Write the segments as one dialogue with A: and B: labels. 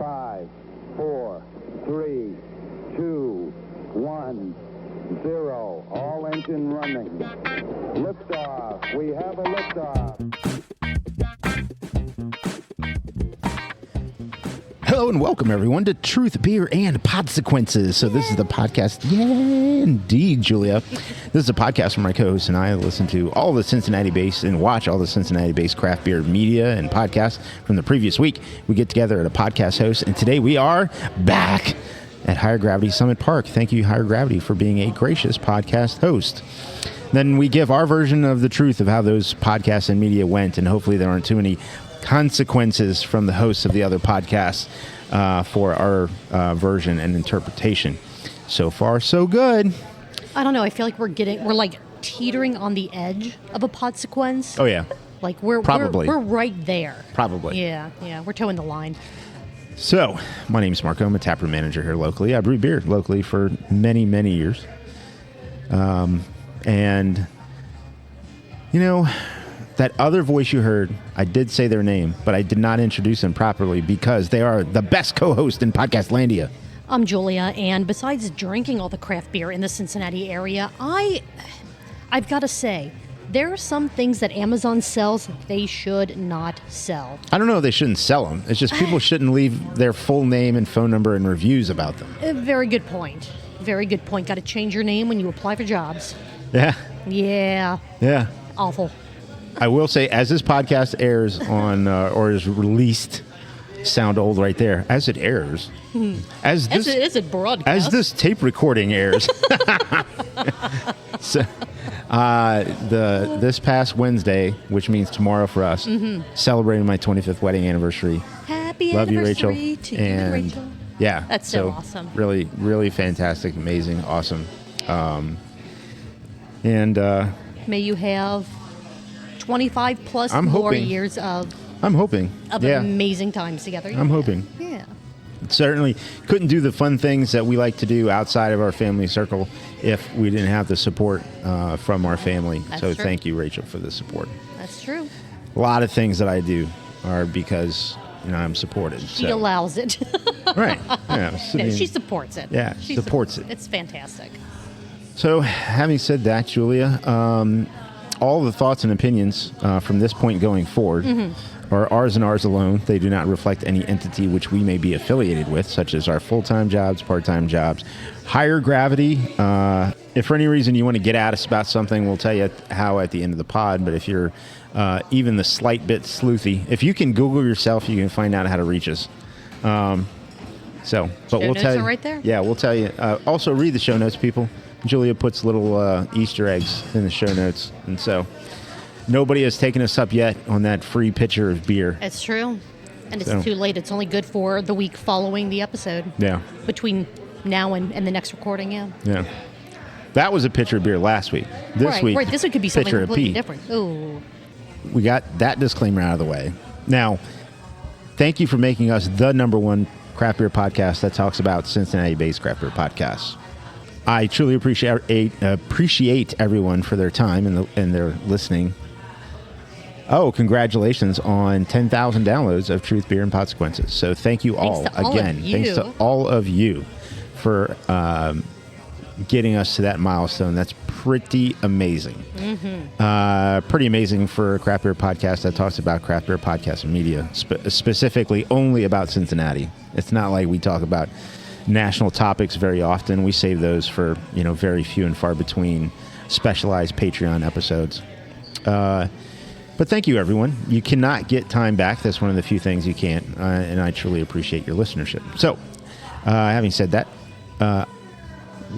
A: 5, 4, 3, 2, 1, 0. All engine running. Liftoff. We have a liftoff.
B: Hello and welcome, everyone, to Truth, Beer, and Podsequences. So this is the podcast. Yeah, indeed, Julia. This is a podcast where my co-host and I listen to all the Cincinnati-based and watch all the Cincinnati-based craft beer media and podcasts from the previous week. We get together at a podcast host, and today we are back at Higher Gravity Summit Park. Thank you, Higher Gravity, for being a gracious podcast host. Then we give our version of the truth of how those podcasts and media went, and hopefully there aren't too many consequences from the hosts of the other podcasts for our version and interpretation. So far, so good.
C: I don't know. I feel like we're like teetering on the edge of a podsequence.
B: Oh yeah,
C: like we're right there.
B: Probably.
C: Yeah. We're towing the line.
B: So my name's Marco. I'm a taproom manager here locally. I brew beer locally for many, many years. And you know, that other voice you heard, I did say their name, but I did not introduce them properly because they are the best co-host in Podcastlandia.
C: I'm Julia, and besides drinking all the craft beer in the Cincinnati area, I've got to say, there are some things that Amazon sells they should not sell.
B: I don't know if they shouldn't sell them. It's just people shouldn't leave their full name and phone number and reviews about them.
C: Very good point. Very good point. Got to change your name when you apply for jobs.
B: Yeah.
C: Yeah. Awful.
B: I will say, as this podcast airs on, or is released, sound old right there, as it airs, as
C: it broadcast,
B: as this tape recording airs. So, this past Wednesday, which means tomorrow for us, celebrating my 25th wedding anniversary.
C: Happy
B: Love
C: anniversary
B: you, Rachel.
C: to you, Rachel.
B: Yeah,
C: that's so awesome.
B: Really, really fantastic, amazing, awesome.
C: May you have 25 plus more years of amazing times together.
B: I'm hoping.
C: Yeah.
B: Certainly couldn't do the fun things that we like to do outside of our family circle if we didn't have the support from our family.
C: That's
B: so
C: true.
B: Thank you, Rachel, for the support.
C: That's true.
B: A lot of things that I do are because I'm supported.
C: She allows it.
B: Right. Yeah.
C: No, she supports it.
B: Yeah, she supports it.
C: It's fantastic.
B: So having said that, Julia, all the thoughts and opinions from this point going forward are ours and ours alone. They do not reflect any entity which we may be affiliated with, such as our full-time jobs, part-time jobs. Higher Gravity, if for any reason you want to get at us about something, we'll tell you how at the end of the pod. But if you're even the slight bit sleuthy, if you can Google yourself, you can find out how to reach us. But we'll tell you.
C: Right there.
B: Yeah, we'll tell you. Also, read the show notes, people. Julia puts little Easter eggs in the show notes. And so nobody has taken us up yet on that free pitcher of beer.
C: It's true. And it's too late. It's only good for the week following the episode.
B: Yeah.
C: Between now and the next recording, yeah.
B: Yeah. That was a pitcher of beer last week. This week
C: could be something
B: pitcher
C: completely different. Ooh.
B: We got that disclaimer out of the way. Now, thank you for making us the number one craft beer podcast that talks about Cincinnati-based craft beer podcasts. I truly appreciate everyone for their time and their listening. Oh, congratulations on 10,000 downloads of Truth, Beer, and Podsequences. So thank you all again. Thanks to all of you for getting us to that milestone. That's pretty amazing. Pretty amazing for a craft beer podcast that talks about craft beer podcasts and media, specifically only about Cincinnati. It's not like we talk about national topics very often. We save those for very few and far between specialized Patreon episodes. But thank you, everyone. You cannot get time back. That's one of the few things you can't, and I truly appreciate your listenership. So, having said that,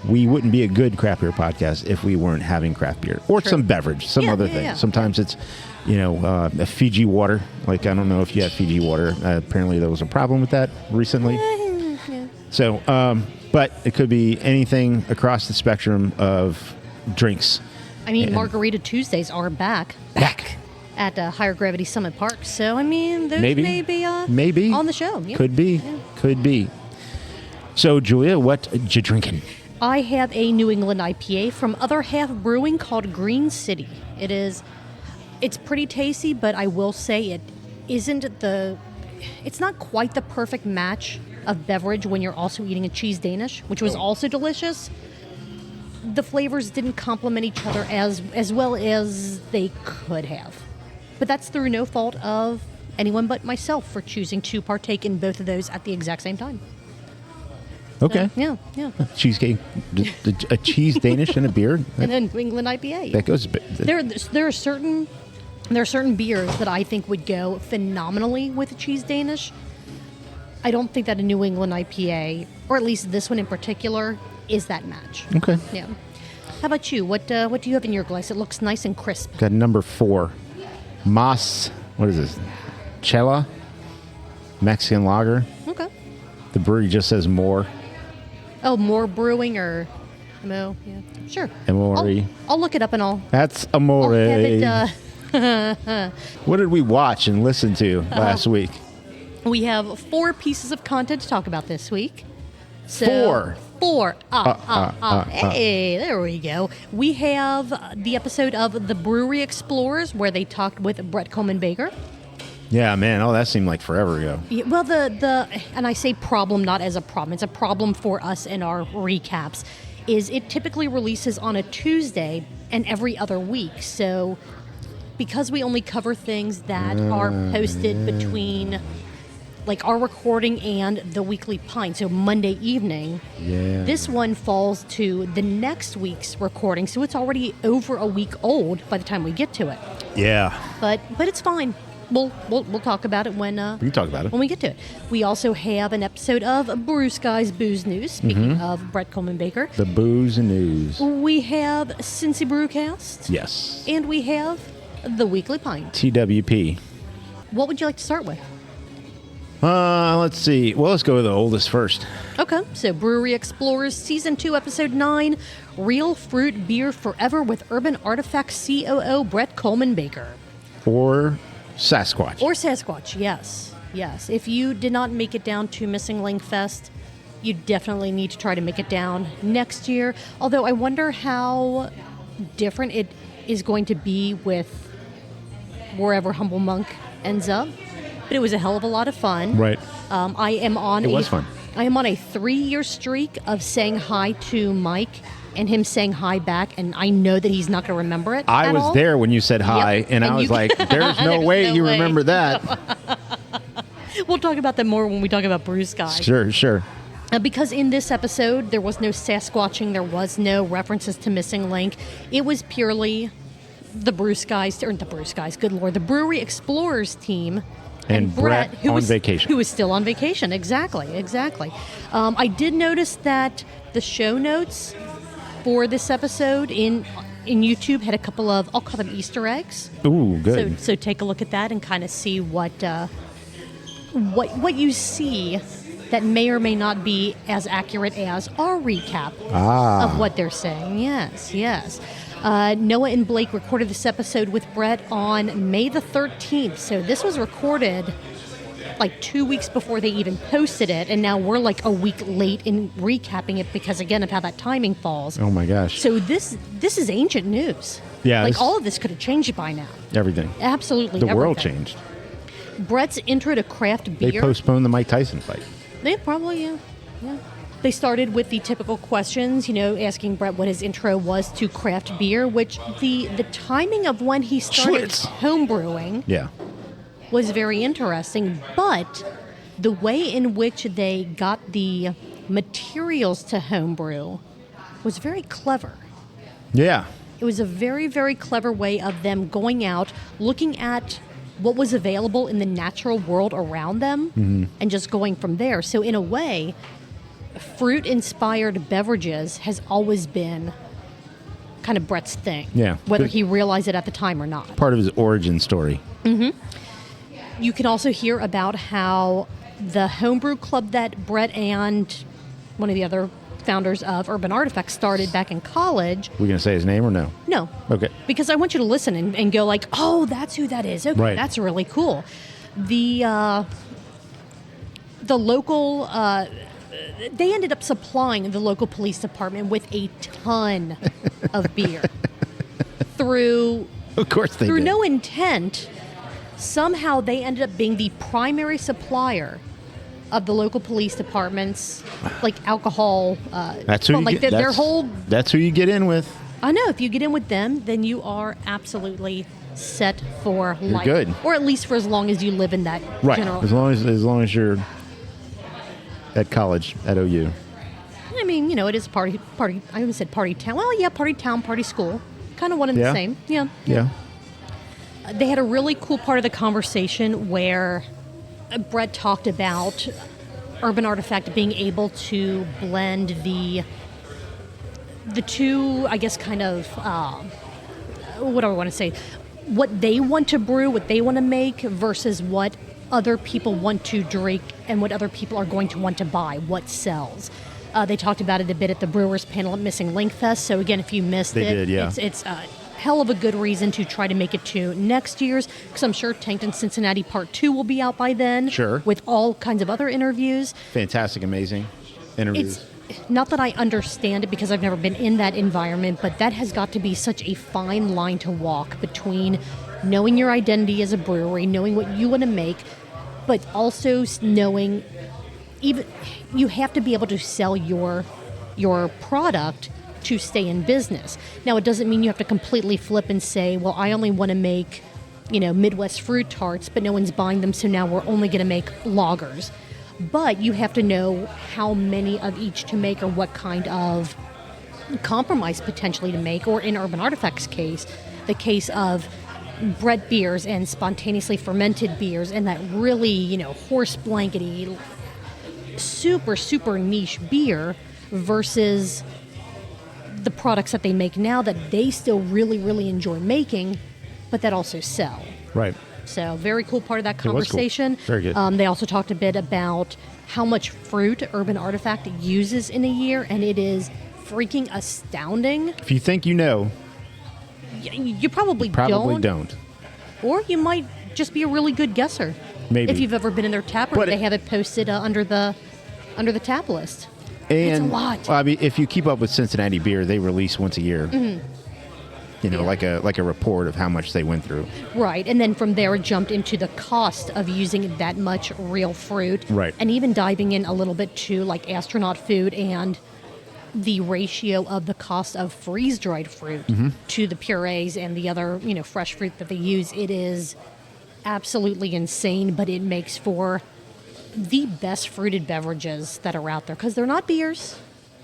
B: we wouldn't be a good craft beer podcast if we weren't having craft beer or some beverage, some other thing. Yeah. Sometimes it's, a Fiji water. Like, I don't know if you have Fiji water. Apparently there was a problem with that recently.
C: Yeah.
B: So, but it could be anything across the spectrum of drinks.
C: I mean, Margarita Tuesdays are back at Higher Gravity Summit Park. So, I mean, those may be on the show. Yeah.
B: Could be. So, Julia, what you drinking?
C: I have a New England IPA from Other Half Brewing called Green City. It's pretty tasty, but I will say it isn't it's not quite the perfect match of beverage when you're also eating a cheese Danish, which was also delicious. The flavors didn't complement each other as well as they could have. But that's through no fault of anyone but myself for choosing to partake in both of those at the exact same time.
B: Okay.
C: Yeah.
B: Cheesecake, a cheese Danish and a beer.
C: And then New England IPA.
B: That goes.
C: There are certain beers that I think would go phenomenally with a cheese Danish. I don't think that a New England IPA, or at least this one in particular, is that match.
B: Okay.
C: Yeah. How about you? What do you have in your glass? It looks nice and crisp.
B: Got number 4, Mas. What is this? Chela, Mexican lager.
C: Okay.
B: The brewery just says more.
C: Oh, more brewing or Mo? Yeah. Sure.
B: Amore.
C: I'll look it up and I'll.
B: That's Amore.
C: I'll have it,
B: What did we watch and listen to last week?
C: we have 4 pieces of content to talk about this week. So, 4. Hey, there we go. We have the episode of The Brewery Explorers where they talked with Brett Coleman Baker.
B: Yeah, man. Oh, that seemed like forever ago.
C: Yeah, well, and I say problem not as a problem. It's a problem for us in our recaps. Is it typically releases on a Tuesday and every other week. So because we only cover things that are posted between like our recording and the weekly pint, so Monday evening, this one falls to the next week's recording. So it's already over a week old by the time we get to it.
B: Yeah.
C: But it's fine. We'll talk about it when
B: we can talk about it
C: when we get to it. We also have an episode of Brew Sky's Booze News. Speaking of Brett Coleman Baker,
B: the booze news.
C: We have Cincy Brewcast.
B: Yes.
C: And we have the Weekly Pint.
B: TWP.
C: What would you like to start with?
B: Let's see. Well, let's go with the oldest first.
C: Okay, so Brewery Explorers Season 2, Episode 9, Real Fruit Beer Forever with Urban Artifacts COO Brett Coleman Baker.
B: Or Sasquatch.
C: Yes. If you did not make it down to Missing Link Fest, you definitely need to try to make it down next year. Although I wonder how different it is going to be with wherever Humble Monk ends up. But it was a hell of a lot of fun.
B: Right.
C: It was fun. I am on a 3-year streak of saying hi to Mike and him saying hi back, and I know that he's not going to remember it.
B: I was there when you said hi, and I was like, there's no way you remember that.
C: We'll talk about that more when we talk about Brew Sky.
B: Sure.
C: Because in this episode, there was no Sasquatching, there was no references to Missing Link. It was purely the Brew Skies, good Lord, the Brewery Explorers team.
B: And Brett who was
C: still on vacation. Exactly. I did notice that the show notes for this episode in YouTube had a couple of, I'll call them Easter eggs.
B: Ooh, good.
C: So take a look at that and kind of see what you see that may or may not be as accurate as our recap of what they're saying. Yes. Noah and Blake recorded this episode with Brett on May the 13th. So this was recorded like 2 weeks before they even posted it. And now we're like a week late in recapping it because, again, of how that timing falls.
B: Oh, my gosh.
C: So this is ancient news.
B: Yeah.
C: Like all of this could have changed by now.
B: Everything.
C: Absolutely
B: The
C: everything.
B: world changed.
C: Brett's intro to craft beer.
B: They postponed the Mike Tyson fight.
C: They probably, yeah. They started with the typical questions, asking Brett what his intro was to craft beer, which the timing of when he started homebrewing was very interesting. But the way in which they got the materials to homebrew was very clever.
B: Yeah.
C: It was a very, very clever way of them going out, looking at what was available in the natural world around them, and just going from there. So in a way, fruit-inspired beverages has always been kind of Brett's thing.
B: Yeah.
C: Whether he realized it at the time or not.
B: Part of his origin story.
C: You can also hear about how the homebrew club that Brett and one of the other founders of Urban Artifacts started back in college.
B: We going to say his name or no?
C: No.
B: Okay.
C: Because I want you to listen and go like, oh, that's who that is. Okay,
B: right.
C: That's really cool. The local... they ended up supplying the local police department with a ton of beer through
B: of course they
C: through
B: did.
C: no intent. somehow they ended up being the primary supplier of the local police departments, like alcohol.
B: That's who you get.
C: Their whole.
B: That's who you get in with.
C: I know. If you get in with them, then you are absolutely set for life.
B: Good.
C: Or at least for as long as you live in that
B: Right.
C: general.
B: As long as you're at college at OU.
C: I mean, it is party. I always said party town. Well, yeah, party town, party school. Kind of one and the same. Yeah.
B: Yeah.
C: They had a really cool part of the conversation where Brett talked about Urban Artifact being able to blend the two, I guess, kind of, what do I want to say? What they want to brew, what they want to make versus what other people want to drink and what other people are going to want to buy, what sells. They talked about it a bit at the Brewers panel at Missing Link Fest. So again, if you missed
B: They did, yeah.
C: it's a hell of a good reason to try to make it to next year's, because I'm sure Tanked in Cincinnati Part 2 will be out by then.
B: Sure.
C: With all kinds of other interviews.
B: Fantastic, amazing interviews.
C: It's not that I understand it because I've never been in that environment, but that has got to be such a fine line to walk between knowing your identity as a brewery, knowing what you want to make, but also knowing even you have to be able to sell your product to stay in business. Now, it doesn't mean you have to completely flip and say, well, I only want to make, Midwest fruit tarts, but no one's buying them, so now we're only going to make lagers. But you have to know how many of each to make or what kind of compromise potentially to make, or in Urban Artifacts case, the case of Brett beers and spontaneously fermented beers and that really, horse blankety, super, super niche beer versus the products that they make now that they still really, really enjoy making, but that also sell.
B: Right.
C: So very cool part of that
B: It was cool.
C: conversation.
B: Very good.
C: They also talked a bit about how much fruit Urban Artifact uses in a year, and it is freaking astounding.
B: If you think you know,
C: You probably
B: don't.
C: Or you might just be a really good guesser.
B: Maybe.
C: If you've ever been in their tap room,
B: But
C: they have it posted under the tap list.
B: And
C: It's a lot.
B: I mean, if you keep up with Cincinnati beer, they release once a year.
C: Mm-hmm.
B: Like a report of how much they went through.
C: Right, and then from there it jumped into the cost of using that much real fruit.
B: Right.
C: And even diving in a little bit to like astronaut food and the ratio of the cost of freeze-dried fruit to the purees and the other, fresh fruit that they use. It is absolutely insane, but it makes for the best fruited beverages that are out there because they're not beers.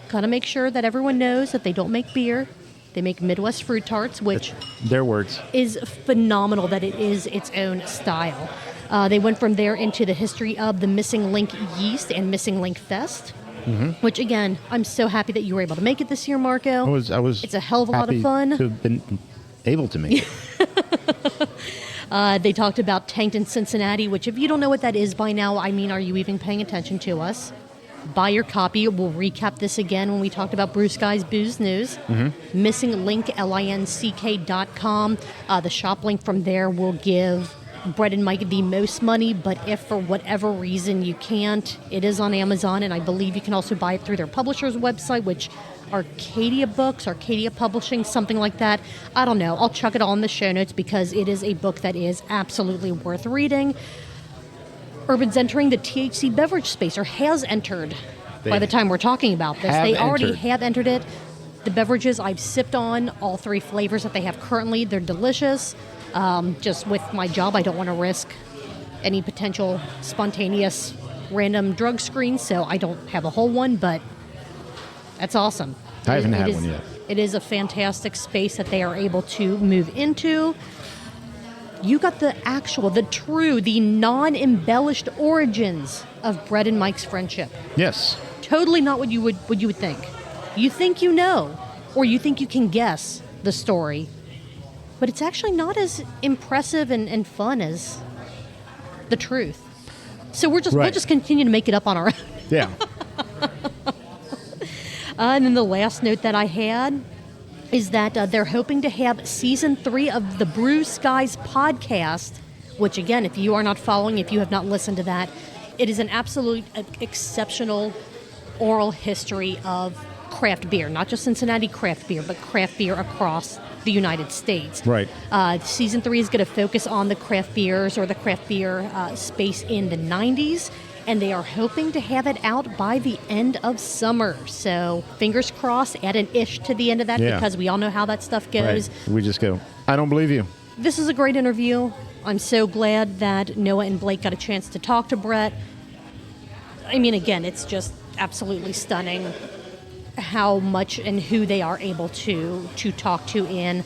C: Gotta make sure that everyone knows that they don't make beer. They make Midwest fruit tarts, which
B: Their words.
C: is phenomenal that it is its own style. They went from there into the history of the Missing Link Yeast and Missing Link Fest, which again, I'm so happy that you were able to make it this year, Marco.
B: I was.
C: It's a hell of a lot of
B: happy
C: fun.
B: to have been able to make it.
C: They talked about Tanked in Cincinnati, which if you don't know what that is by now, I mean, are you even paying attention to us? Buy your copy. We'll recap this again when we talked about Blue Sky's Booze News. Missing Link, linck.com. The shop link from there will give Brett and Mike the most money, but if for whatever reason you can't, it is on Amazon, and I believe you can also buy it through their publisher's website, which Arcadia Books, Arcadia Publishing, something like that. I don't know. I'll chuck it all in the show notes because it is a book that is absolutely worth reading. Urban's entering the THC beverage space, or has entered by the time we're talking about this. They already have entered it. The beverages I've sipped on, all three flavors that they have currently, they're delicious. Just with my job, I don't want to risk any potential spontaneous random drug screens, so I don't have a whole one, but that's awesome.
B: I haven't had one yet.
C: It is a fantastic space that they are able to move into. You got the actual, the true, the non-embellished origins of Brett and Mike's friendship.
B: Yes.
C: Totally not what you would think. You think you know, or you think you can guess the story, but it's actually not as impressive and fun as the truth. So we'll just continue to make it up on our own.
B: Yeah.
C: And then the last note that I had is that they're hoping to have season 3 of the Brew Skies podcast, which again, if you are not following, if you have not listened to that, it is an absolute exceptional oral history of craft beer, not just Cincinnati craft beer, but craft beer across the United States.
B: Right.
C: Season 3 is going to focus on the craft beers or the craft beer space in the 90s, and they are hoping to have it out by the end of summer. So fingers crossed, add an ish to the end of that because we all know how that stuff goes.
B: Right. We just go, I don't believe you.
C: This is a great interview. I'm so glad that Noah and Blake got a chance to talk to Brett. I mean, again, it's just absolutely stunning how much and who they are able to talk to in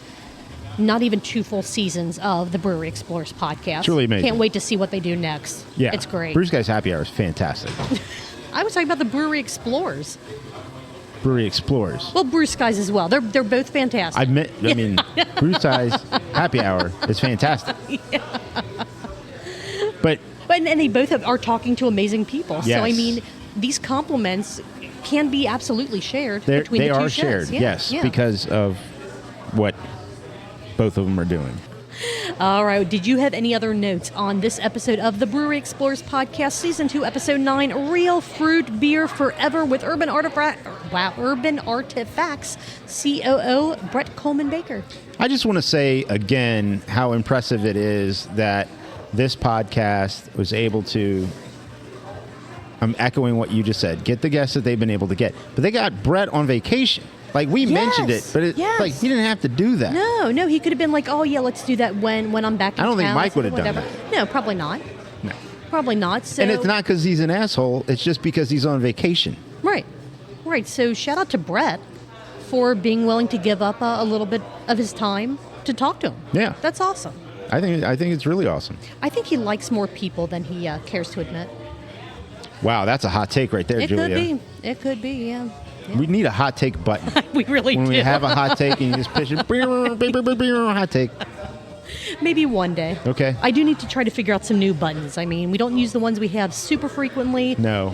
C: not even 2 full seasons of the Brewery Explorers podcast.
B: It's really amazing.
C: Can't wait to see what they do next.
B: Yeah.
C: It's great.
B: Bruce Guy's Happy Hour is fantastic.
C: I was talking about the Brewery Explorers.
B: Brewery Explorers.
C: Well, Bruce Guys as well. They're both fantastic.
B: I mean, Bruce Guy's Happy Hour is fantastic. But
C: and they both are talking to amazing people.
B: Yes.
C: So, I mean, these compliments can be absolutely shared between the two shows.
B: They are shared, yes, because of what both of them are doing.
C: All right. Did you have any other notes on this episode of the Brewery Explorers podcast, Season 2, Episode 9, Real Fruit Beer Forever with Urban Artifacts, COO Brett Coleman Baker?
B: I just want to say again how impressive it is that this podcast was able to, I'm echoing what you just said, get the guests that they've been able to get. But they got Brett on vacation. Like, we mentioned it, but it's like, he didn't have to do that.
C: No, he could have been like, oh, yeah, let's do that when I'm back in town.
B: I don't think Mike would have done that.
C: No, probably not.
B: No.
C: Probably not. So,
B: and it's not because he's an asshole. It's just because he's on vacation.
C: Right. So shout out to Brett for being willing to give up a little bit of his time to talk to him.
B: Yeah.
C: That's awesome.
B: I think it's really awesome.
C: I think he likes more people than he cares to admit.
B: Wow, that's a hot take right there, Julia.
C: It could be, yeah.
B: We need a hot take button.
C: We really
B: when
C: do.
B: we have a hot take and you just pitch it, hot take.
C: Maybe one day.
B: Okay.
C: I do need to try to figure out some new buttons. I mean, we don't use the ones we have super frequently.
B: No.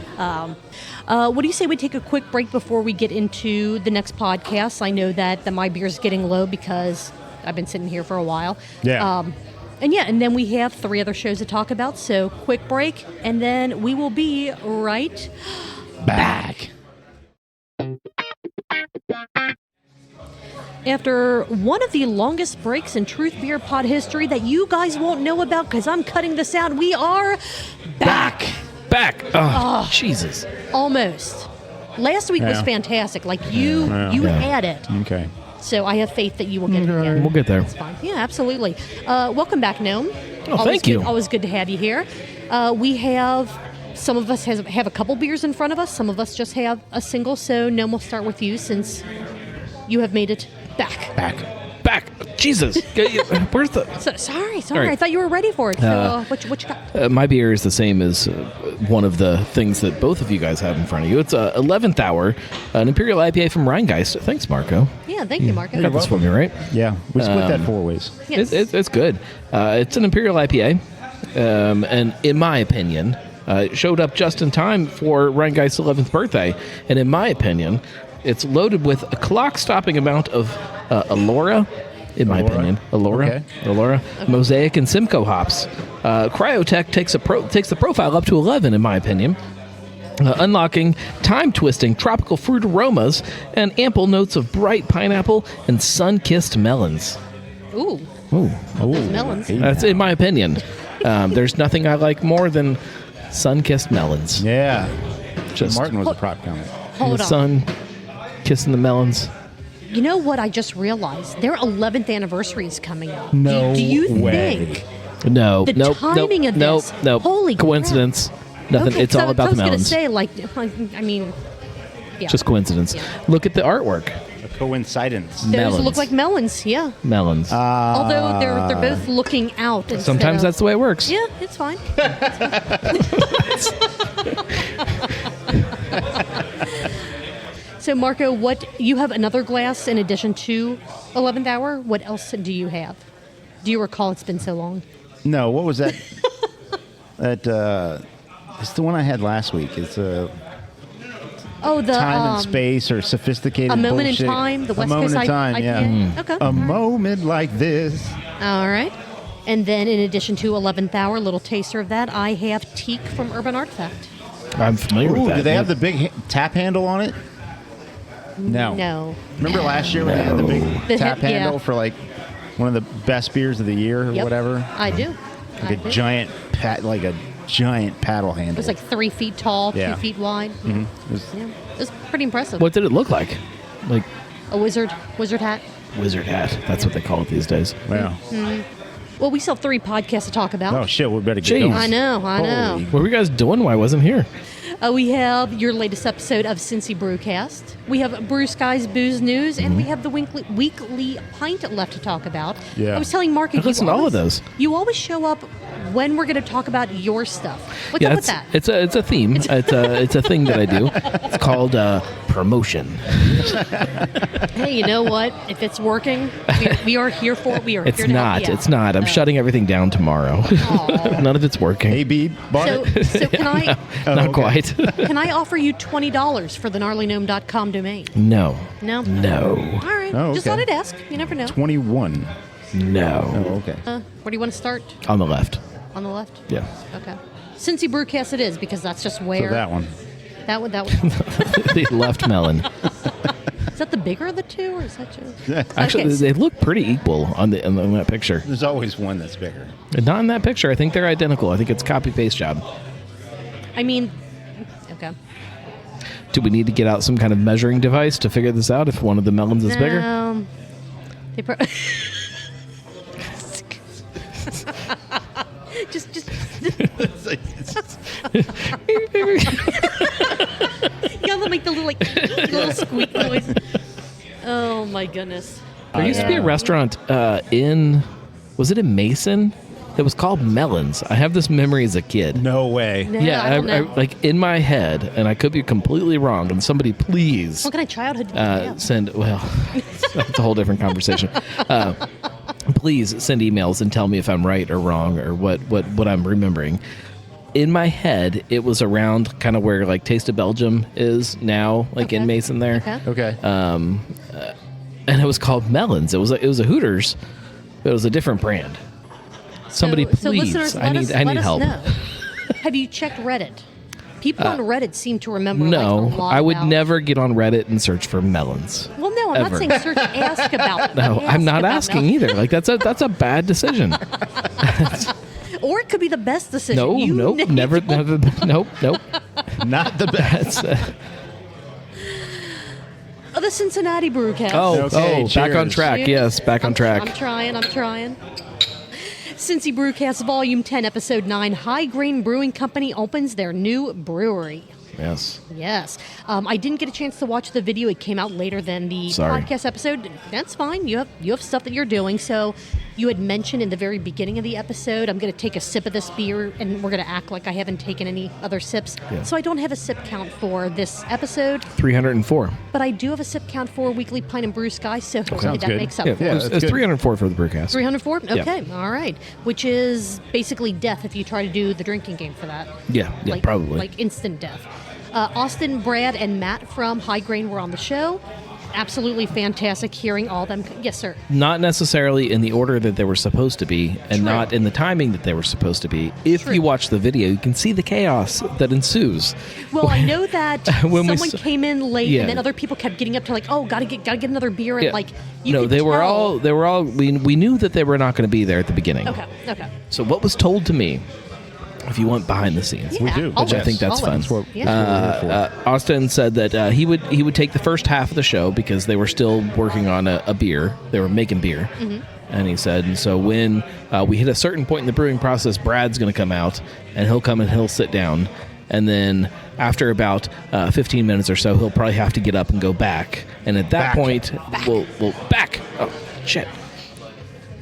C: What do you say we take a quick break before we get into the next podcast? I know that my beer's getting low because I've been sitting here for a while.
B: Yeah.
C: And then we have 3 other shows to talk about. So quick break, and then we will be right back. After one of the longest breaks in Truth Beer Pod history that you guys won't know about because I'm cutting this out, we are back.
D: Oh, Jesus.
C: Almost. Last week was fantastic. Like, you had it.
B: Okay.
C: So I have faith that you will get it again.
D: We'll get there.
C: That's fine. Yeah, absolutely. Welcome back, Gnome.
D: Oh, thank you.
C: Always good to have you here. We have... Some of us have a couple beers in front of us. Some of us just have a single. So, Gnome, we'll start with you since you have made it back.
D: Jesus. Where's the...
C: Sorry.
D: Right.
C: I thought you were ready for it. So, what you got?
D: my beer is the same as one of the things that both of you guys have in front of you. It's 11th Hour, an Imperial IPA from Rheingeist. Thanks, Marco.
C: Yeah, thank you, Marco.
D: Got this for me, right?
B: Yeah, we split that 4 ways.
C: Yes.
D: It's good. It's an Imperial IPA, and in my opinion, it showed up just in time for Rheingeist's 11th birthday. And in my opinion, it's loaded with a clock-stopping amount of Allura, in my opinion. Allura, Mosaic, and Simcoe hops. Cryotech takes the profile up to 11, in my opinion. Unlocking time-twisting tropical fruit aromas and ample notes of bright pineapple and sun-kissed melons.
C: Ooh.
B: Ooh.
C: Melons.
D: That's in my opinion. There's nothing I like more than sun-kissed melons.
B: Yeah.
D: Just
B: Martin was a prop comment.
C: Hold
D: the
C: on.
D: sun kissing the melons.
C: You know what I just realized? Their 11th anniversary is coming up.
B: No
C: Do you
B: way.
C: think
D: No,
C: the
D: nope,
C: timing
D: nope,
C: of this?
D: Nope.
C: Holy crap.
D: coincidence. Nothing.
C: Okay,
D: it's
C: so
D: all about the
C: I was
D: melons.
C: going to say, I mean, yeah.
D: Just coincidence.
C: Yeah.
D: Look at the artwork.
B: A coincidence.
C: Those
D: melons.
C: look like melons, yeah.
D: Melons.
C: Although they're both looking out. instead
D: Sometimes
C: of-
D: that's the way it works.
C: Yeah, it's fine. So, Marco, you have another glass in addition to 11th Hour? What else do you have? Do you recall? It's been so long.
B: No, what was that? It's the one I had last week. It's
C: The
B: time and space or sophisticated
C: A Moment
B: bullshit.
C: in Time, the
B: A
C: West
B: moment
C: Coast
B: in time,
C: IPA.
B: yeah.
C: Okay.
B: A moment like this.
C: All right. And then, in addition to 11th Hour, a little taster of that, I have Teak from Urban Artifact.
D: I'm familiar with
B: Ooh,
D: that.
B: do they have the big tap handle on it? No.
C: No.
B: Remember last year when they had the big
C: The
B: tap
C: hit- yeah.
B: handle for like one of the best beers of the year or
C: Yep.
B: whatever?
C: I do. I
B: Like
C: do.
B: a giant paddle handle.
C: It was like 3 feet tall,
B: Yeah.
C: 2 feet wide.
B: It was-
C: Yeah. It was pretty impressive.
D: What did it look like? Like
C: A wizard hat.
D: wizard hat. That's what they call it these days.
B: wow.
C: Well, we still have 3 podcasts to talk about.
B: Oh shit, we better get
D: Jeez.
B: going.
C: I know.
B: Holy-
D: What were you guys doing while I wasn't here?
C: We have your latest episode of Cincy Brewcast. We have Brew Sky's Booze News, and we have the weekly pint left to talk about.
B: Yeah.
C: I was telling Mark,
D: I've listened to all of those.
C: You always show up when we're going to talk about your stuff. What's
D: Yeah,
C: up with that?
D: it's a theme. It's a thing that I do. It's called promotion.
C: Hey, you know what? If it's working, we are here for it. We are
D: It's
C: here to help
D: not.
C: you out.
D: It's not. I'm shutting everything down tomorrow.
C: Aw.
D: None of it's working.
B: Hey, Beeb, bought
C: So,
B: it?
C: so can I
D: Not
B: okay.
D: quite.
C: can I offer you $20 for the gnarlygnome.com domain?
D: No.
C: No.
D: No.
C: All right.
B: Oh,
C: Just
B: okay.
C: thought I'd ask. You never know.
B: 21.
D: No.
B: Oh, okay.
C: Where do you want to start?
D: On the left.
C: On the left?
D: Yeah.
C: Okay. Cincy Brewcast it is, because that's just where
B: So that one.
C: that one.
D: The left melon.
C: Is that the bigger of the two, or is that just
D: Actually,
C: Okay,
D: they look pretty equal on that picture.
B: There's always one that's bigger.
D: Not in that picture. I think they're identical. I think it's copy paste job.
C: I mean, okay.
D: Do we need to get out some kind of measuring device to figure this out if one of the melons is bigger?
C: They just you gotta make the little squeak noise. Oh my goodness.
D: There used to be a restaurant was it in Mason? It was called Melons. I have this memory as a kid.
B: No way.
C: No,
D: Yeah,
C: I don't know.
D: like in my head, and I could be completely wrong. And somebody, please
C: What kind of childhood did you have?
D: send. Well, that's a whole different conversation. Please send emails and tell me if I'm right or wrong or what I'm remembering. In my head, it was around kind of where like Taste of Belgium is now, like in
C: Okay.
D: Mason there.
C: Okay.
B: Okay.
D: And it was called Melons. It was a Hooters, but it was a different brand. Somebody,
C: so
D: please.
C: listeners,
D: I need
C: let us
D: help.
C: know. Have you checked Reddit? People on Reddit seem to remember.
D: No,
C: like, a lot
D: I would
C: about-
D: never get on Reddit and search for melons.
C: Well, no, I'm
D: ever.
C: not saying search. Ask about.
D: No, I'm not
C: about
D: asking
C: melons.
D: either. Like that's a bad decision.
C: Or it could be the best decision.
D: No,
C: You
D: nope,
C: need-
D: never, nope.
B: Not the best.
D: That's,
C: Oh, the Cincinnati Brewcast.
B: Okay,
D: back on
B: cheers.
D: track. Yes, back on track.
C: I'm trying. Cincy Brewcast Volume 10, Episode 9, High Grain Brewing Company opens their new brewery.
D: Yes.
C: Yes. I didn't get a chance to watch the video. It came out later than the
D: Sorry.
C: podcast episode. That's fine. You have stuff that you're doing. So you had mentioned in the very beginning of the episode, I'm going to take a sip of this beer, and we're going to act like I haven't taken any other sips.
D: Yeah.
C: So I don't have a sip count for this episode,
D: 304.
C: but I do have a sip count for Weekly Pint and Brew Sky. So hopefully
B: Sounds
C: that
B: good.
C: makes up
D: Yeah,
C: for
B: Yeah,
C: it.
B: that's
D: it's
B: good.
D: 304 for the brewcast.
C: 304?
D: Yeah.
C: Okay, all right. Which is basically death if you try to do the drinking game for that.
D: Yeah,
C: like,
D: probably.
C: Like instant death. Austin, Brad, and Matt from High Grain were on the show. Absolutely fantastic hearing all them. Yes, sir.
D: Not necessarily in the order that they were supposed to be, and
C: True.
D: not in the timing that they were supposed to be. If
C: True.
D: you watch the video, you can see the chaos that ensues.
C: Well, I know that
D: When we
C: someone
D: s-
C: came in late,
D: Yeah.
C: and then other people kept getting up to like, oh, gotta get another beer, and
D: Yeah.
C: like you
D: no,
C: could
D: they were
C: tell-
D: all. We knew that they were not going to be there at the beginning.
C: Okay.
D: So what was told to me, if you went behind the scenes,
C: Yeah,
B: do.
C: always,
D: Which I think that's fun.
C: always.
B: That's what-
C: Yeah.
B: that's what we're here for.
D: Austin said that he would take the first half of the show because they were still working on a beer. They were making beer.
C: Mm-hmm.
D: And he said, and so when we hit a certain point in the brewing process, Brad's going to come out, and he'll come and he'll sit down. And then after about 15 minutes or so, he'll probably have to get up and go back. And at that point, we'll back. Oh, shit.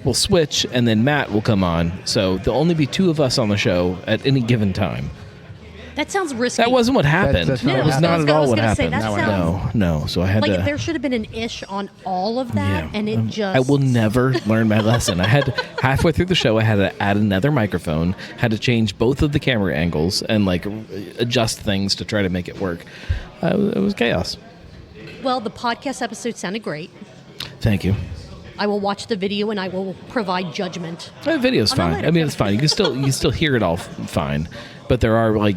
D: We'll switch, and then Matt will come on. So there'll only be 2 of us on the show at any given time.
C: That sounds risky.
D: That wasn't what happened.
B: that's not
D: That
B: what
D: was
B: happened.
D: not
C: I was
D: at
C: gonna- I
D: all
C: was
D: what
C: gonna say,
D: happened.
C: that sounds-
D: No. So I had
C: like
D: to.
C: there should have been an ish on all of that,
D: Yeah,
C: and it just.
D: I will never learn my lesson. I had halfway through the show, I had to add another microphone, had to change both of the camera angles, and like adjust things to try to make it work. It was chaos.
C: Well, the podcast episode sounded great.
D: Thank you.
C: I will watch the video and I will provide judgment.
D: The video's
C: Oh, no,
D: fine.
C: later.
D: I mean, it's fine. You can still hear it all fine, but there are like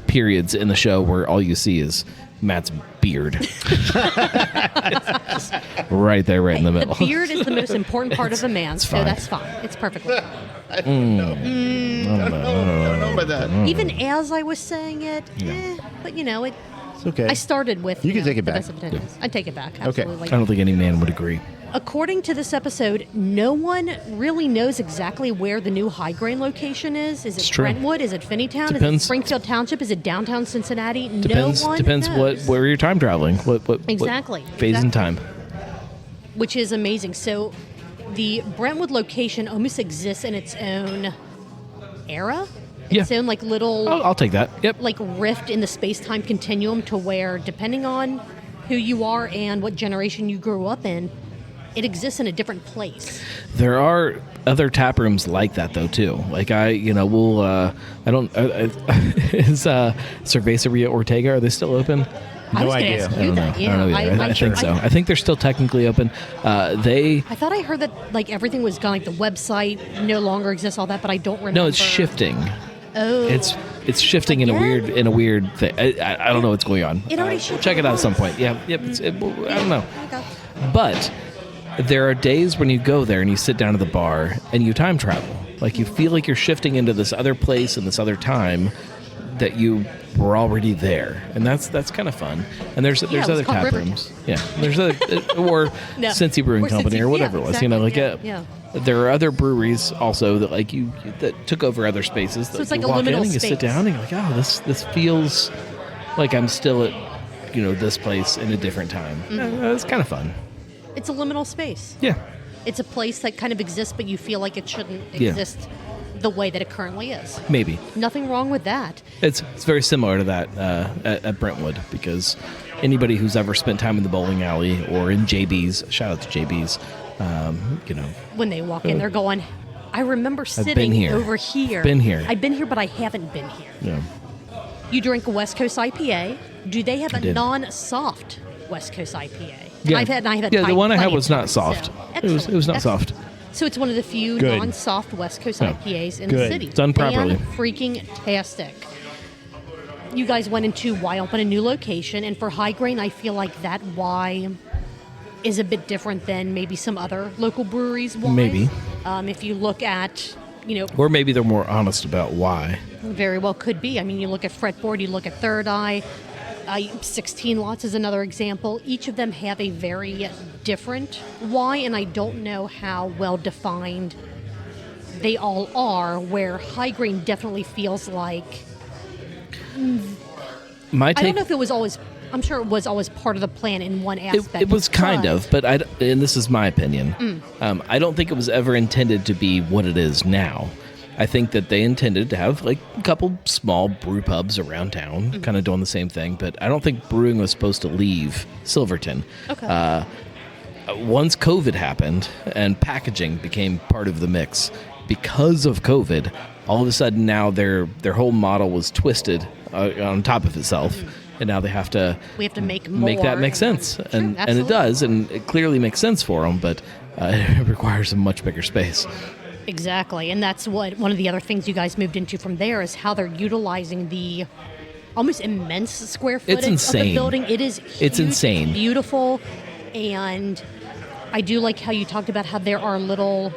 D: periods in the show where all you see is Matt's beard. Right there, right in the middle.
C: The beard is the most important part of a man, so
D: fine.
C: that's fine. It's perfectly fine.
B: I don't know about that.
C: Even as I was saying it, but it.
B: It's okay.
C: I started with.
B: You can take it
C: the
B: back.
C: best of intentions. I take it back.
B: Okay.
C: Absolutely.
D: I don't think any man would agree.
C: According to this episode, no one really knows exactly where the new high grain location is. Is it
D: It's true.
C: Brentwood? Is it Finneytown? Is it
D: Depends.
C: Springfield Township? Is it downtown Cincinnati?
D: Depends.
C: No one
D: Depends
C: knows.
D: where you're time traveling. What
C: Exactly.
D: phase in time?
C: Which is amazing. So the Brentwood location almost exists in its own era. Its own little
D: I'll take that. Yep.
C: rift in the space-time continuum to where, depending on who you are and what generation you grew up in, it exists in a different place.
D: There are other tap rooms like that though too. Like we'll I don't is Cerveceria Ortega, are they still open?
C: I was gonna
B: idea.
C: ask
D: I
C: you
D: don't know.
C: that.
D: I don't know either. I think so. I think they're still technically open. They
C: I thought I heard that everything was gone, the website no longer exists, all that, but I don't remember.
D: no, it's shifting.
C: Oh,
D: It's shifting in a
C: Again?
D: weird thing. I don't know what's going on.
C: It already shifted
D: Check it out at some
C: once.
D: point. Yeah. Yep. I don't know.
C: Okay.
D: But there are days when you go there and you sit down at the bar and you time travel. Like you feel like you're shifting into this other place and this other time that you were already there, and that's kind of fun. And there's
C: it was
D: other
C: called
D: tap
C: Riverton.
D: rooms. Yeah, there's other or
C: No.
D: Cincy Brewing
C: Or
D: Company
C: Cincy-
D: or whatever
C: yeah,
D: it was.
C: exactly. Yeah.
D: There are other breweries also that that took over other spaces. That
C: it's
D: you
C: like a
D: walk in
C: liminal
D: and you sit
C: space.
D: down and you're like, oh, this feels like I'm still at this place in a different time. It's kind of fun.
C: It's a liminal space.
D: Yeah.
C: It's a place that kind of exists, but you feel like it shouldn't
D: Yeah.
C: exist the way that it currently is.
D: Maybe.
C: Nothing wrong with that.
D: It's very similar to that at Brentwood, because anybody who's ever spent time in the bowling alley or in JB's, shout out to JB's,
C: When they walk in, they're going, I remember
D: been
C: sitting
D: here.
C: over here.
D: Been here.
C: I've been here, but I haven't been here.
D: yeah.
C: You drink a West Coast IPA. Do they have a
D: did.
C: non-soft West Coast IPA?
D: Yeah.
C: I've had
D: Yeah, the one I had
C: plenty
D: was
C: of
D: not
C: times,
D: soft.
C: so-
D: It was not
C: Excellent.
D: soft.
C: So it's one of the few
B: Good.
C: non-soft West Coast
D: Yeah.
C: IPAs in the
B: Good.
C: city.
D: Done properly.
C: Freaking tastic. You guys went into why open a new location, and for high grain, I feel like that why is a bit different than maybe some other local breweries. Why?
D: Maybe.
C: If you look at,
D: Or maybe they're more honest about why.
C: very well could be. I mean, you look at Fretboard, you look at Third Eye, 16 Lots is another example. Each of them have a very different why, and I don't know how well defined they all are, where high grain definitely feels like,
D: My
C: I
D: take
C: don't know if it was always, I'm sure it was always part of the plan in one aspect.
D: it was kind
C: but-
D: of, but and this is my opinion. I don't think it was ever intended to be what it is now. I think that they intended to have like a couple small brew pubs around town, kind of doing the same thing. But I don't think brewing was supposed to leave Silverton.
C: Okay.
D: Once COVID happened and packaging became part of the mix, because of COVID, all of a sudden now their whole model was twisted on top of itself, and now they have to
C: we have to make more.
D: make that make sense,
C: Sure,
D: and it
C: absolutely.
D: does, and it clearly makes sense for them, but it requires a much bigger space.
C: Exactly, and that's what one of the other things you guys moved into from there is how they're utilizing the almost immense square footage of
D: insane.
C: the building. It is huge,
D: It's insane.
C: beautiful, and I do like how you talked about how there are little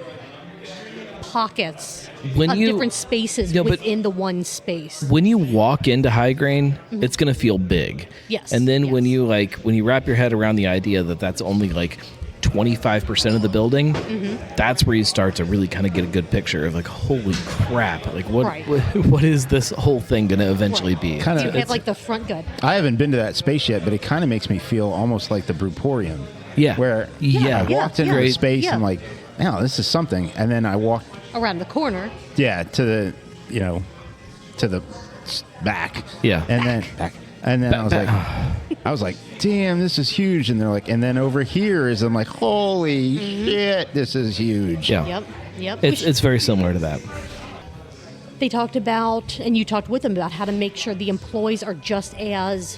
C: pockets of different spaces
D: Yeah, but-
C: within the one space.
D: When you walk into high grain, it's going to feel big.
C: Yes,
D: And then when
C: yes.
D: you wrap your head around the idea that that's only like 25% of the building, that's where you start to really kind of get a good picture of like, holy crap, like
C: Right.
D: what is this whole thing going to eventually be?
B: Kinda-
C: You
B: it's-
C: have like the front good.
B: I haven't been to that space yet, but it kind of makes me feel almost like the Brewporium.
D: Yeah.
B: Where
D: Yeah.
B: I walked into
C: yeah,
B: the space
C: yeah.
B: and like, wow, this is something. And then I walked,
C: Around the corner.
B: to the, to the back.
D: Yeah.
B: And then back. And then I was like, damn, this is huge. And they're like, and then over here is, I'm like, holy shit, this is huge.
D: Yeah.
C: Yep.
D: It's very similar to that.
C: They talked about, and you talked with them about how to make sure the employees are just as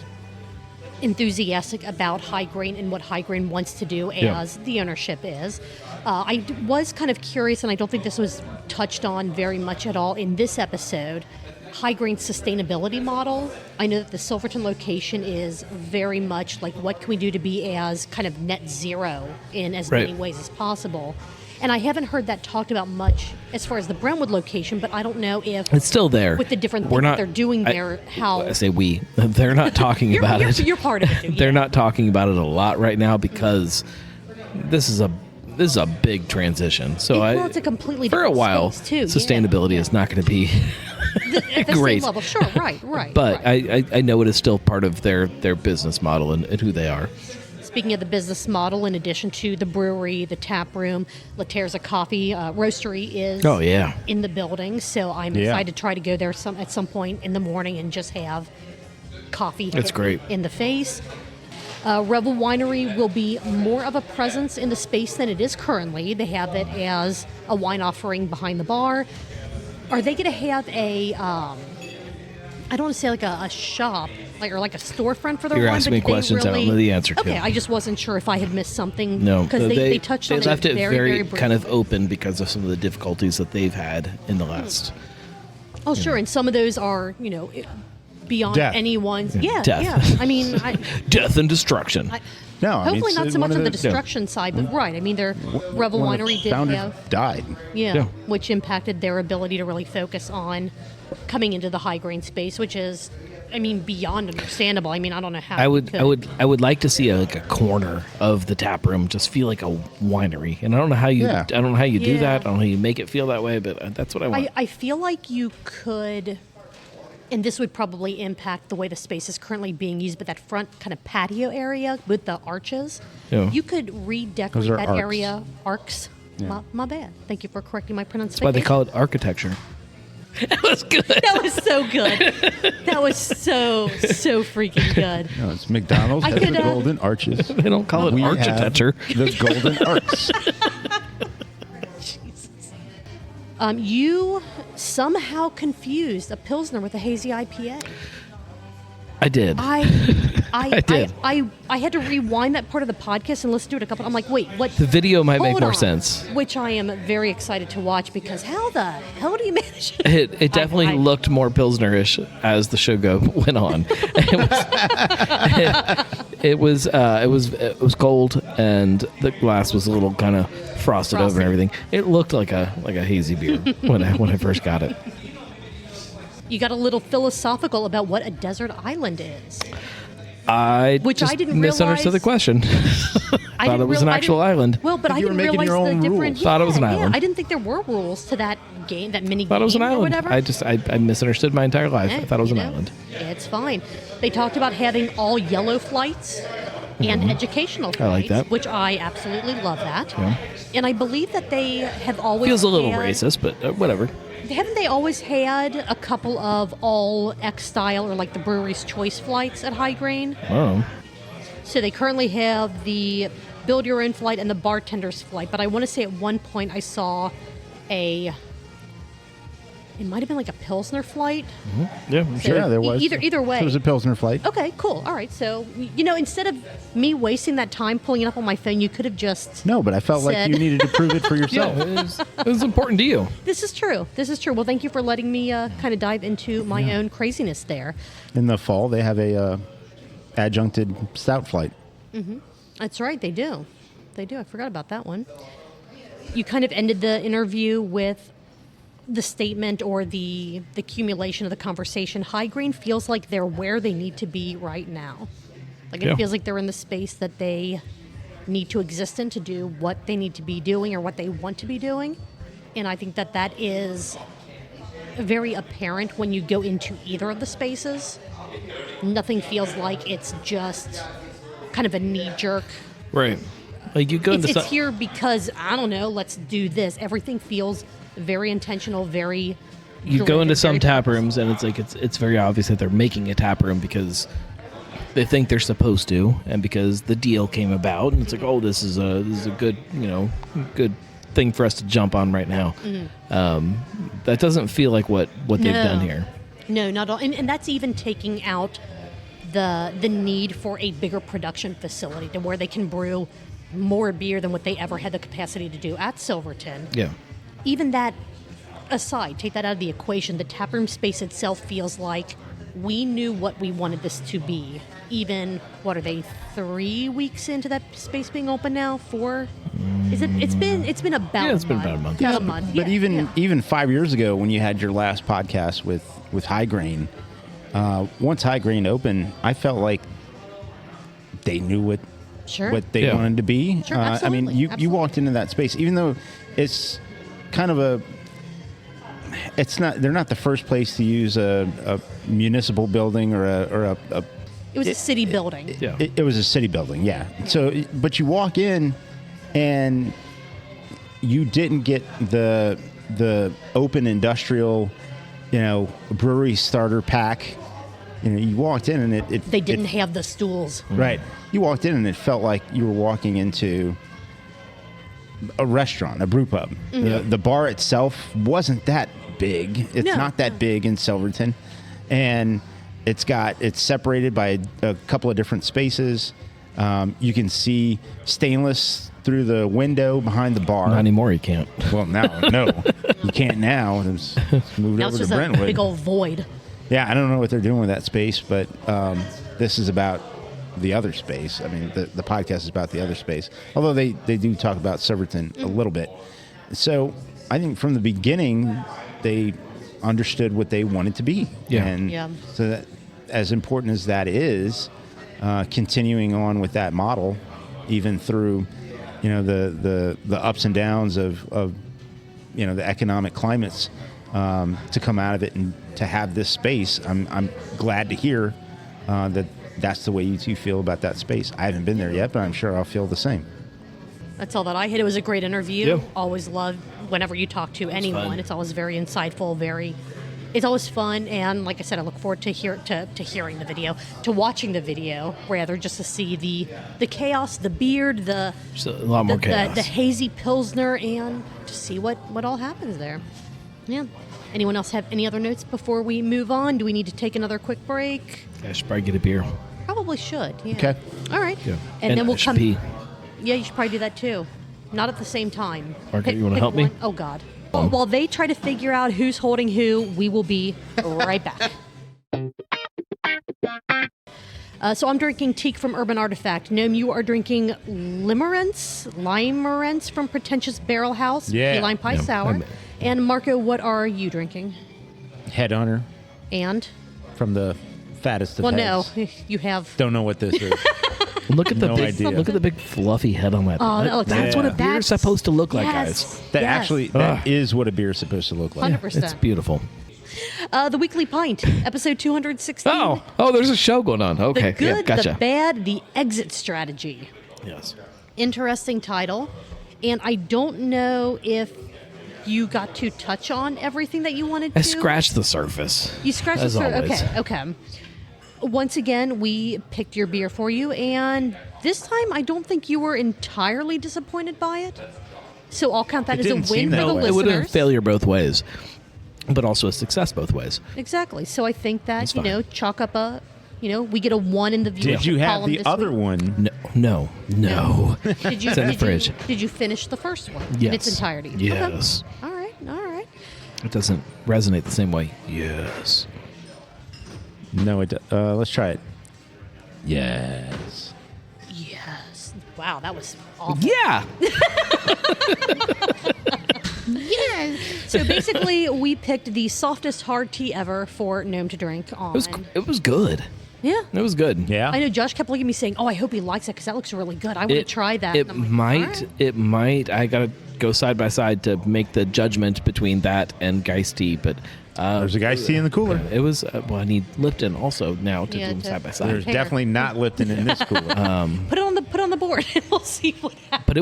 C: enthusiastic about high grain and what high grain wants to do
D: Yeah.
C: as the ownership is. Was kind of curious, and I don't think this was touched on very much at all in this episode. high grain sustainability model. I know that the Silverton location is very much like, what can we do to be as kind of net zero in as many ways as possible. And I haven't heard that talked about much as far as the Brentwood location, but I don't know if
D: It's still there.
C: with the different things that they're doing there. How
D: I say we. They're not talking about it.
C: You're part of it, too.
D: They're not talking about it a lot right now because this is a big transition. So
C: it's a completely
D: for a
C: different
D: while,
C: space, too.
D: sustainability is not going to be
C: At the
D: great.
C: same level. Sure, right.
D: But I know it is still part of their business model and who they are.
C: Speaking of the business model, in addition to the brewery, the tap room, La Terza Coffee Roastery is in the building. So I'm excited to try to go there at some point in the morning and just have coffee
D: That's great.
C: in the face. Rebel Winery will be more of a presence in the space than it is currently. They have it as a wine offering behind the bar. Are they going to have a, I don't want to say like a shop, or like a storefront for their
D: You're
C: wine?
D: asking me questions I don't know the answer to.
C: Okay, I just wasn't sure if I had missed something.
D: No,
C: because they touched on it
D: left it
C: very, very briefly.
D: kind of open because of some of the difficulties that they've had in the last.
C: Oh, sure, and some of those are, beyond
B: Death.
C: anyone's.
D: Death.
C: Yeah. I mean,
D: Death and destruction.
B: No, I mean,
C: hopefully not
B: it's
C: so much
B: one
C: on
B: of
C: the destruction side, but right. I mean, their Rebel
B: one of the
C: Winery did
B: founders
C: have,
B: died.
C: which impacted their ability to really focus on coming into the high grain space, which is, I mean, beyond understandable. I mean, I don't know how.
D: I would like to see a corner of the tap room just feel like a winery, and I don't know how you do that. I don't know how you make it feel that way, but that's what I want.
C: I feel like you could, and this would probably impact the way the space is currently being used, but that front kind of patio area with the arches, you could redecorate that
B: arcs.
C: area. Arcs. My bad. Thank you for correcting my pronunciation.
D: That's why they call it architecture. That was good.
C: That was so good. That was so freaking good.
B: No, it's McDonald's has the golden arches.
D: They don't call it
B: We
D: architecture.
B: have the golden arcs.
C: You somehow confused a Pilsner with a hazy IPA.
D: I did.
C: I
D: did.
C: I had to rewind that part of the podcast and listen to it a couple. I'm like, wait, what?
D: The video might make
C: Hold
D: more
C: on.
D: sense.
C: Which I am very excited to watch because how the hell do you manage it?
D: It definitely looked more Pilsner-ish as the show went on. It was cold and the glass was a little kind of frosted over and everything. It looked like a hazy beer when I first got it.
C: You got a little philosophical about what a desert island is.
D: I
C: didn't
D: misunderstood
C: realize-
D: the question. Thought it was an actual island.
C: Well, but I
B: You were
C: didn't
B: making
C: realize
B: your own
C: the different.
B: rules.
D: Thought it was an island.
C: I didn't think there were rules to that game, that mini
D: Thought it was an
C: game or
D: island.
C: whatever.
D: I misunderstood my entire life. I thought it was an
C: You know,
D: island.
C: It's fine. They talked about having all yellow flights and educational flights,
D: I like that.
C: which I absolutely love that.
D: Yeah.
C: And I believe that they have always
D: Feels a little
C: had-
D: racist, but whatever.
C: Haven't they always had a couple of all X style or like the brewery's choice flights at High Grain?
D: Oh,
C: So they currently have the build your own flight and the bartender's flight. But I want to say at one point I saw it might have been like a Pilsner flight.
D: yeah,
C: So
B: Sure, there was.
C: Either way.
B: It was a Pilsner flight.
C: Okay, cool. All right. So, instead of me wasting that time pulling it up on my phone, you could have just.
B: No, but I felt like
C: Said-
B: you needed to prove it for yourself.
D: it was important to you.
C: This is true. Well, thank you for letting me kind of dive into my own craziness there.
B: In the fall, they have a adjuncted stout flight.
C: That's right. They do. I forgot about that one. You kind of ended the interview with the statement or the accumulation of the conversation. High Grain feels like they're where they need to be right now. Like it
D: Yeah.
C: feels like they're in the space that they need to exist in to do what they need to be doing or what they want to be doing. And I think that is very apparent when you go into either of the spaces. Nothing feels like it's just kind of a knee-jerk.
D: Right. Like you go into
C: It's here because, I don't know, let's do this. Everything feels very intentional, very...
D: you go
C: deliberate,
D: into some
C: very
D: tap
C: purposeful.
D: rooms and it's like it's very obvious that they're making a tap room because they think they're supposed to, and because the deal came about, and it's like, oh, this is a good good thing for us to jump on right now. That doesn't feel like what they've done here.
C: No, not at all. And that's even taking out the need for a bigger production facility to where they can brew more beer than what they ever had the capacity to do at Silverton.
D: Yeah.
C: Even that aside, take that out of the equation. The taproom space itself feels like we knew what we wanted this to be. Even, what are they, 3 weeks into that space being open now? 4? Is it? It's been about
D: Yeah, it's been about a month.
C: About a month.
B: But
C: Yeah,
B: even 5 years ago, when you had your last podcast with High Grain, once High Grain opened, I felt like they knew what they
D: Yeah.
B: wanted to be.
C: Sure,
B: I mean,
C: absolutely,
B: you
C: absolutely.
B: walked into that space, even though it's kind of it's not. They're not the first place to use a municipal building or a
C: It was a city building.
D: Yeah.
B: It was a city building, yeah. So, but you walk in, and you didn't get the open industrial, brewery starter pack. You walked in, and
C: They didn't have the stools.
B: right. You walked in, and it felt like you were walking into a restaurant, a brew pub. The bar itself wasn't that big. It's
C: No,
B: not that
C: no.
B: big in Silverton, and it's separated by a couple of different spaces. You can see stainless through the window behind the bar.
D: Not anymore, you can't.
B: Well, no, you can't now. It's moved
C: Now
B: over
C: it's
B: to
C: just a
B: Brentwood.
C: big old void.
B: Yeah, I don't know what they're doing with that space, but this is about the other space. I mean, the podcast is about the other space, although they do talk about Silverton a little bit. So I think from the beginning, they understood what they wanted to be.
D: Yeah.
B: And
C: Yeah.
B: so that, as important as that is, continuing on with that model, even through, the ups and downs of the economic climates, to come out of it and to have this space, I'm glad to hear that that's the way you two feel about that space. I haven't been there yet, but I'm sure I'll feel the same.
C: That's all that I hit. It was a great interview.
D: Yeah.
C: Always love whenever you talk to anyone.
D: fun.
C: It's always very insightful, it's always fun, and like I said, I look forward to hearing the video, to watching the video, rather, just to see the chaos, the beard,
D: Just a lot more chaos.
C: the hazy pilsner, and to see what all happens there. Yeah. Anyone else have any other notes before we move on? Do we need to take another quick break?
D: I should probably get a beer.
C: Probably should. Yeah.
B: Okay.
C: All right.
D: Yeah.
C: And then we'll
D: I should
C: come.
D: pee.
C: Yeah, you should probably do that too. Not at the same time.
D: Margaret, you wanna help me?
C: one. Oh, God. While they try to figure out who's holding who, we will be right back. So I'm drinking Teak from Urban Artifact. Gnome, you are drinking Limerence from Pretentious Barrel House.
B: Yeah.
C: Key Lime Pie
D: Yeah,
C: Sour.
D: I'm-
C: And Marco, what are you drinking?
B: Headhunter
C: And?
B: from the fattest of
C: Well,
B: heads.
C: no, you have...
B: Don't know what this is.
D: Look at the
B: No
D: big,
B: idea.
D: look at the big fluffy head on that.
C: Oh, that looks
D: That's what a
C: good.
D: beer's
C: That's-
D: supposed to look like,
C: yes,
D: guys.
B: That
C: yes.
B: actually, that is what a beer is supposed to look like.
C: 100%.
D: It's beautiful.
C: The Weekly Pint, episode 216.
D: Oh, there's a show going on.
C: The
D: Okay,
C: good,
D: yeah, gotcha.
C: the bad, the exit strategy.
D: Yes.
C: Interesting title. And I don't know if you got to touch on everything that you wanted to.
D: I scratched the surface.
C: You scratched the
D: as
C: surface.
D: always.
C: Okay. Once again, we picked your beer for you, and this time I don't think you were entirely disappointed by it. So I'll count that
B: It
C: as a
B: didn't
C: win
B: seem
C: for
B: that
C: the
B: way.
D: It would have been a
C: listeners.
D: failure both ways, but also a success both ways.
C: Exactly. So I think that,
D: That's fine.
C: chalk up a, we get a 1 in the viewership
B: Did you have
C: column
B: the
C: this
B: other
C: week.
B: one?
D: No.
C: Did you,
D: It's in the
C: did
D: fridge.
C: Did you finish the first one in
D: Yes.
C: its entirety?
D: Yes.
C: Okay. All right.
D: It doesn't resonate the same way. Yes.
B: No, it. Let's try it. Yes.
C: Yes. Wow, that was awful.
D: Yeah.
C: Yes. So basically, we picked the softest hard tea ever for Gnome to drink on.
D: It was good.
C: Yeah.
D: It was good.
B: Yeah.
C: I know Josh kept looking at me saying, "Oh, I hope he likes it because that looks really good. I want to try that."
D: It
C: And I'm like,
D: might.
C: "All right."
D: It might. I gotta go side by side to make the judgment between that and Geist tea, but
B: There's a guy's tea in the cooler.
D: it was. Well, I need Lipton also now to
C: Yeah,
D: do them
C: to-
D: side by
B: There's
D: side.
C: Compare.
B: definitely not Lipton in this cooler.
C: Put it on the board, and we'll see what happens.
D: But it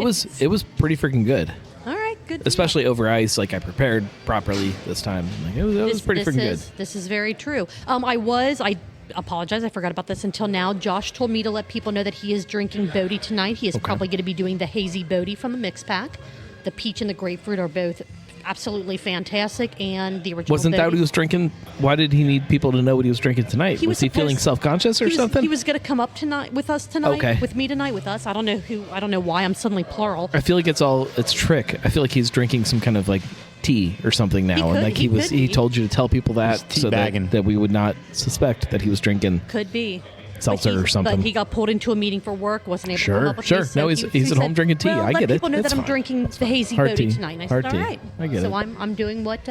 D: was pretty freaking good,
C: All right. Good.
D: especially over ice. Like I prepared properly this time. Like, it was pretty freaking good.
C: This is very true. I apologize. I forgot about this until now. Josh told me to let people know that he is drinking Bodhi tonight. He is probably going to be doing the hazy Bodhi from the mix pack. The peach and the grapefruit are both absolutely fantastic, and the original.
D: Wasn't that what
C: Bodhi-
D: he was drinking? Why did he need people to know what he was drinking tonight? Was he feeling
C: supposed-
D: self-conscious or something?
C: He was going to come up tonight with us tonight.
D: Okay.
C: With me tonight with us. I don't know why I'm suddenly plural.
D: I feel like it's trick. I feel like he's drinking some kind of like tea or something now, and like he told you to tell people that
B: He's
D: so
B: teabagging.
D: that we would not suspect that he was drinking
C: Could be.
D: seltzer or something.
C: But he got pulled into a meeting for work, wasn't able to come up with
D: Sure.
C: me, so
D: No, he's at home drinking tea.
C: Well,
D: I get it.
C: let people know
D: It's
C: that I'm
D: fine.
C: drinking the hazy
D: Hard
C: boaty
D: tea.
C: tonight. And I
D: Hard
C: said,
D: tea.
C: all right.
D: I get
C: so
D: it.
C: I'm doing what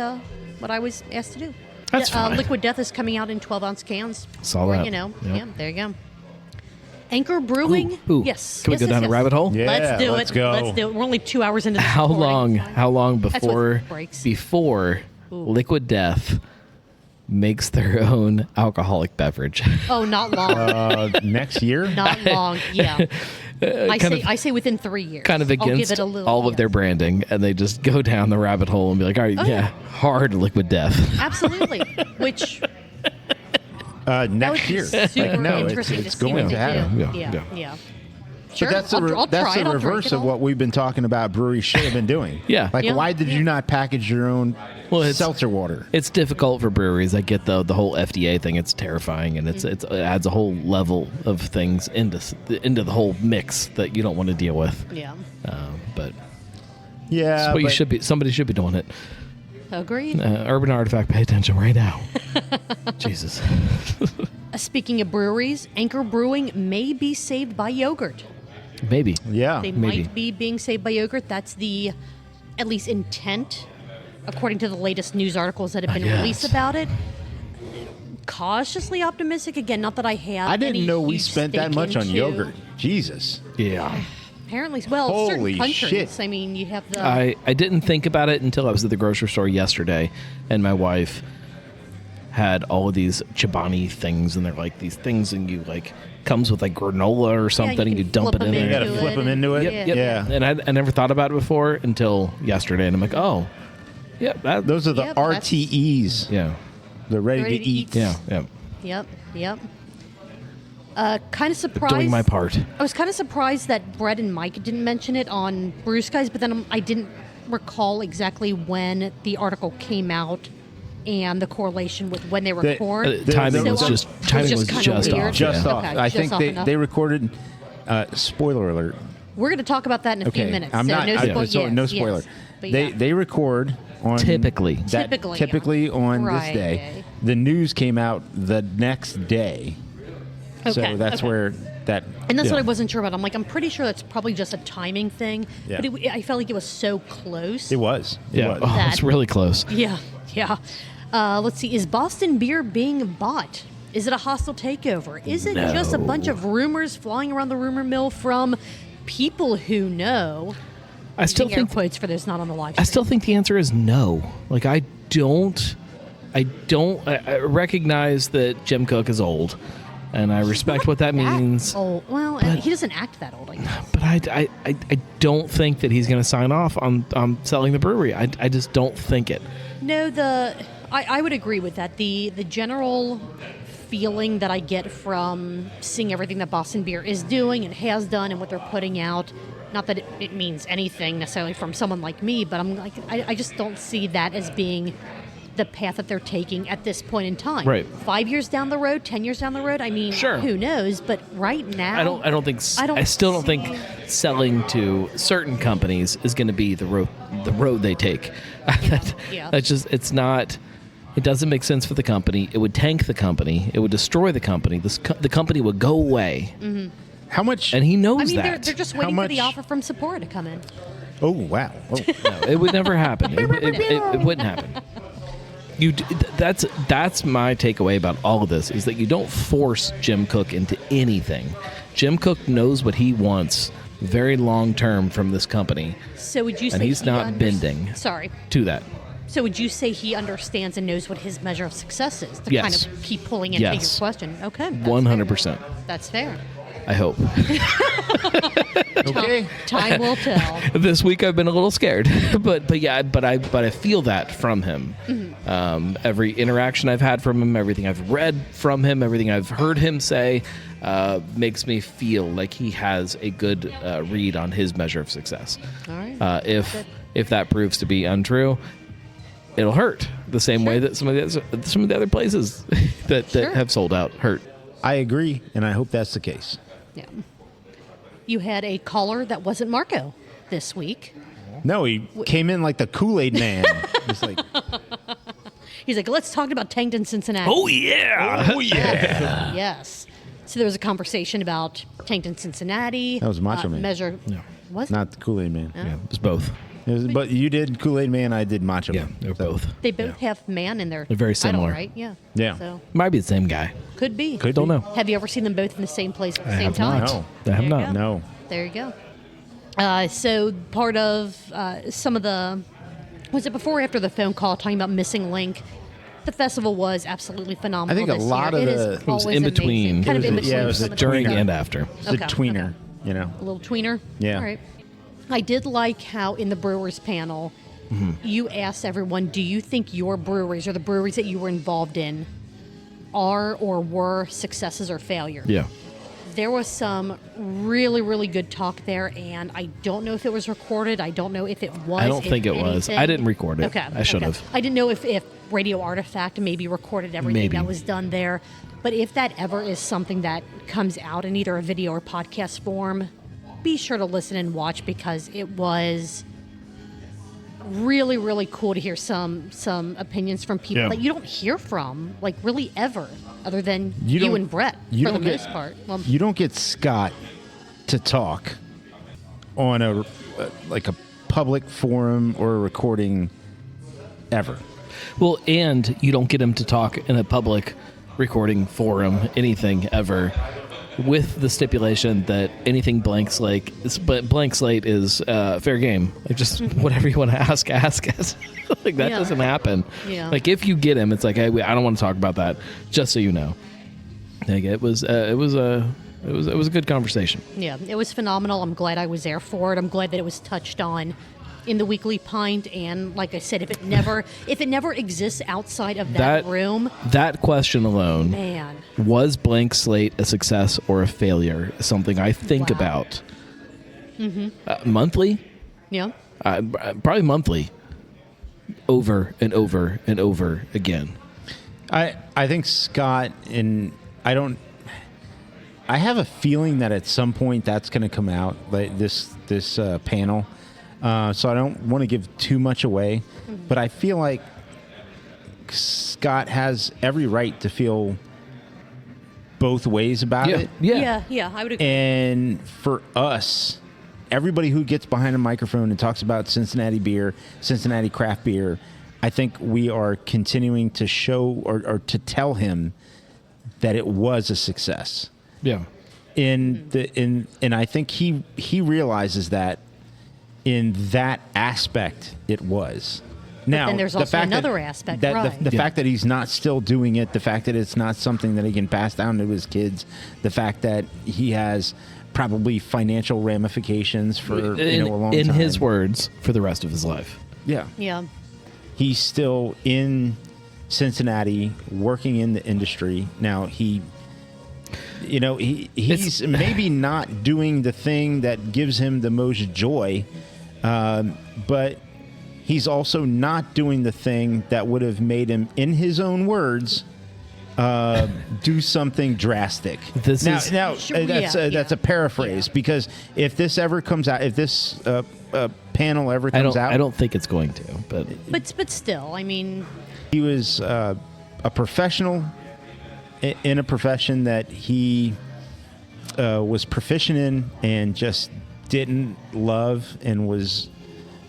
C: I was asked to do.
D: That's fine.
C: Liquid Death is coming out in 12-ounce cans.
D: Saw
C: Or,
D: that.
C: You know,
D: Yep.
C: yeah, there you go. Anchor Brewing.
D: Ooh.
C: Yes.
D: Can we
C: yes,
D: go
C: yes,
D: down
C: yes.
D: the rabbit hole?
B: Yeah,
C: Let's do
B: let's
C: it.
B: go.
C: Let's do it. We're only 2 hours into this.
D: How
C: recording.
D: long
C: That's what
D: before
C: breaks.
D: Liquid Death makes their own alcoholic beverage?
C: Oh, not long.
B: Next year?
C: Not long. Yeah.
D: kind
C: I say within 3 years.
D: Kind of
C: I'll give
D: against
C: it a little,
D: all of
C: yes.
D: their branding, and they just go down the rabbit hole and be like, all right,
C: yeah.
D: hard Liquid Death.
C: Absolutely. Which that would
B: Next
C: be
B: year.
C: super
B: no,
C: interesting
B: it's
C: to see
B: going
C: what
B: to
C: they
B: happen.
C: do.
D: Yeah.
C: Yeah.
B: But
C: Sure.
B: that's the,
C: I'll
B: that's
C: try
B: the
C: it. I'll drink
B: reverse
C: it
B: of
C: all.
B: what we've been talking about breweries should have been doing.
D: Yeah.
B: Like,
C: Yeah.
B: why did you not package your own seltzer water?
D: It's difficult for breweries. I get the whole FDA thing. It's terrifying, and it adds a whole level of things into the whole mix that you don't want to deal with.
C: Yeah.
D: But
B: Yeah.
D: that's what you
B: but-
D: should be. Somebody should be doing it.
C: Agreed.
D: Urban Artifact, pay attention right now. Jesus.
C: Speaking of breweries, Anchor Brewing may be saved by yogurt.
D: Maybe.
B: Yeah.
C: They
D: Maybe.
C: might be being saved by yogurt. That's the, at least, intent, according to the latest news articles that have been
D: guess.
C: released about it. Cautiously optimistic. Again, not that I have.
B: I didn't
C: any
B: know we
C: huge
B: spent that
C: stake
B: much on
C: into-
B: yogurt. Jesus.
D: Yeah.
C: Apparently, well,
B: Holy
C: certain countries.
B: shit.
C: I mean, you have the.
D: I didn't think about it until I was at the grocery store yesterday, and my wife had all of these Chobani things, and they're like these things, and you like comes with like granola or something,
C: you
D: and you
C: can
D: dump
C: flip
D: it in
C: them
B: You
D: there.
B: got to flip them into it.
C: Yep.
B: Yeah.
D: And I never thought about it before until yesterday, and I'm like, oh, yeah,
B: Those are the
C: Yep, that's-
B: RTEs.
D: yeah,
B: They're ready,
C: Ready
B: to
C: to
B: eat.
C: eat.
D: yeah.
C: Yep. Kind of surprised.
D: Doing my part.
C: I was kind of surprised that Brett and Mike didn't mention it on Brew Skies, but then I didn't recall exactly when the article came out and the correlation with when they
B: The-
C: record.
D: Timing
C: So
D: was
C: I'm-
D: just
C: it's
D: timing was
C: kinda
D: just
C: weird.
D: off.
B: Just
D: yeah.
B: off.
C: Okay,
B: I
C: just
B: think
C: off enough.
B: they recorded. Spoiler alert.
C: We're going to talk about that in a few
B: Okay,
C: minutes.
B: I'm
C: so
B: not.
C: no,
B: no spoiler.
C: Yes. But
B: They
C: yeah.
B: they record on
D: Typically.
C: Typically, yeah.
B: on this
C: Right.
B: day. The news came out the next day.
C: Okay,
B: So that's
C: okay.
B: where that.
C: And that's
B: yeah.
C: what I wasn't sure about. I'm like, I'm pretty sure that's probably just a timing thing.
B: Yeah.
C: But I felt like it was so close.
B: It was. It
D: Yeah,
B: was.
D: oh, it's
C: That-
D: really close.
C: Yeah. Let's see. Is Boston beer being bought? Is it a hostile takeover? Is it just a bunch of rumors flying around the rumor mill from people who know?
D: I still
C: Using air
D: think
C: quotes for those not on the live.
D: I still think the answer is no. Like I recognize that Jim Cook is old, and I respect what that means.
C: Oh well, he doesn't act that old. I guess.
D: But I don't think that he's going to sign off on selling the brewery. I just don't think it.
C: No, I would agree with that. The general feeling that I get from seeing everything that Boston Beer is doing and has done and what they're putting out, not that it means anything necessarily from someone like me, but I'm like, I just don't see that as being the path that they're taking at this point in time.
D: Right.
C: 5 years down the road, 10 years down the road, I mean,
D: Sure.
C: who knows? But right now,
D: I still don't think selling to certain companies is going to be the road they take.
C: Yeah.
D: That's just it's not. It doesn't make sense for the company. It would tank the company. It would destroy the company. The company would go away,
B: How much?
D: and he knows
C: I mean,
D: that.
C: they're just
B: How
C: waiting for
B: much-
C: the offer from Sephora to come in.
B: Oh wow. Oh.
D: No, it would never happen. It wouldn't happen. That's my takeaway about all of this is that you don't force Jim Cook into anything. Jim Cook knows what he wants very long term from this company
C: So would you say
D: And he's not bending.
C: Sorry.
D: to that.
C: So would you say he understands and knows what his measure of success is to
D: Yes.
C: kind of keep pulling into
D: Yes.
C: your question? Okay. that's
D: 100%.
C: fair. That's fair.
D: I hope.
B: Okay.
C: Time will tell.
D: This week I've been a little scared, but I feel that from him. Every interaction I've had from him, everything I've read from him, everything I've heard him say, makes me feel like he has a good read on his measure of success.
C: All right.
D: If that proves to be untrue, it'll hurt the same way that some of the other places that
C: Sure.
D: have sold out hurt.
B: I agree, and I hope that's the case.
C: Yeah. You had a caller that wasn't Marco this week.
B: No, he came in like the Kool-Aid man. He's like,
C: He's like, let's talk about Tankton, Cincinnati.
D: Oh yeah.
B: oh yeah.
C: Yes. So there was a conversation about Tankton, Cincinnati.
B: That was Macho Man.
C: Measure.
D: No.
C: Was it?
B: Not the Kool-Aid man.
D: Yeah, it was both.
B: But you did Kool-Aid man, I did Macho
D: Yeah,
B: Man.
D: they were
B: So,
D: both.
C: They both have man in their
D: They're very
C: title,
D: similar.
C: right? Yeah.
B: Yeah.
C: So
D: Might be the same guy.
C: could be.
D: Don't know.
C: Have you ever seen them both in the same place at the
D: I
C: same
D: have
C: time?
D: not.
B: No.
D: I have
C: There you
D: not.
C: go.
B: No.
C: There you go. So part of some of the, was it before or after the phone call talking about Missing Link? The festival was absolutely phenomenal.
B: I think a
C: this
B: lot
C: year.
B: of
C: It is
B: the-
D: It was
C: always
D: in
C: amazing.
D: between.
C: Kind of in
B: It was a-
C: between.
B: yeah, it was
C: some
B: a
C: of the
D: During
B: tweener.
D: and after.
B: It's a
C: Okay,
B: tweener,
C: okay.
B: you know.
C: A little tweener.
B: Yeah.
C: All right. I did like how in the brewers panel, you asked everyone, do you think your breweries or the breweries that you were involved in are or were successes or failures?
D: Yeah.
C: There was some really, really good talk there, and I don't know if it was recorded. I don't know if it was.
D: I don't think it was.
C: anything.
D: I didn't record it.
C: Okay.
D: I should have.
C: I didn't know if Radio Artifact maybe recorded everything
D: Maybe.
C: that was done there. But if that ever is something that comes out in either a video or podcast form, be sure to listen and watch because it was really, really cool to hear some opinions from people
B: Yeah.
C: that you don't hear from, like really ever, other than
B: You
C: you
B: don't-
C: and Brett
B: you
C: for the
B: don't get-
C: most part. Well,
B: You don't get Scott to talk on a like a public forum or a recording ever.
D: Well, and you don't get him to talk in a public recording forum, anything ever, with the stipulation that anything blank slate, but blank slate is fair game. Like just whatever you want to ask it. Like that
C: Yeah.
D: doesn't happen.
C: Yeah.
D: Like if you get him, it's like, hey, I don't want to talk about that. Just so you know, like it was a good conversation.
C: yeah, it was phenomenal. I'm glad I was there for it. I'm glad that it was touched on in the Weekly Pint. And like I said, if it never exists outside of that room,
D: That question alone,
C: man,
D: was blank slate a success or a failure, is something I think
C: Wow.
D: about monthly.
C: yeah.
D: Probably monthly, over and over and over again.
B: I think Scott and I have a feeling that at some point that's going to come out, like this panel. So I don't want to give too much away, but I feel like Scott has every right to feel both ways about it.
C: Yeah, I would agree.
B: And for us, everybody who gets behind a microphone and talks about Cincinnati beer, Cincinnati craft beer, I think we are continuing to show or to tell him that it was a success.
D: Yeah.
B: And I think he realizes that in that aspect it was. Now,
C: then there's
B: the
C: also
B: fact
C: another
B: that,
C: aspect,
B: that
C: right.
B: the fact that he's not still doing it, the fact that it's not something that he can pass down to his kids, the fact that he has probably financial ramifications for a long
D: in
B: time.
D: his words, for the rest of his life.
B: Yeah.
C: Yeah.
B: He's still in Cincinnati working in the industry. Now he's maybe not doing the thing that gives him the most joy, but he's also not doing the thing that would have made him, in his own words, do something drastic.
D: That's
B: a paraphrase, because if this ever comes out, if this panel ever comes out,
D: I don't think it's going to, but
C: But still, I mean,
B: he was a professional in a profession that he was proficient in and just didn't love, and was,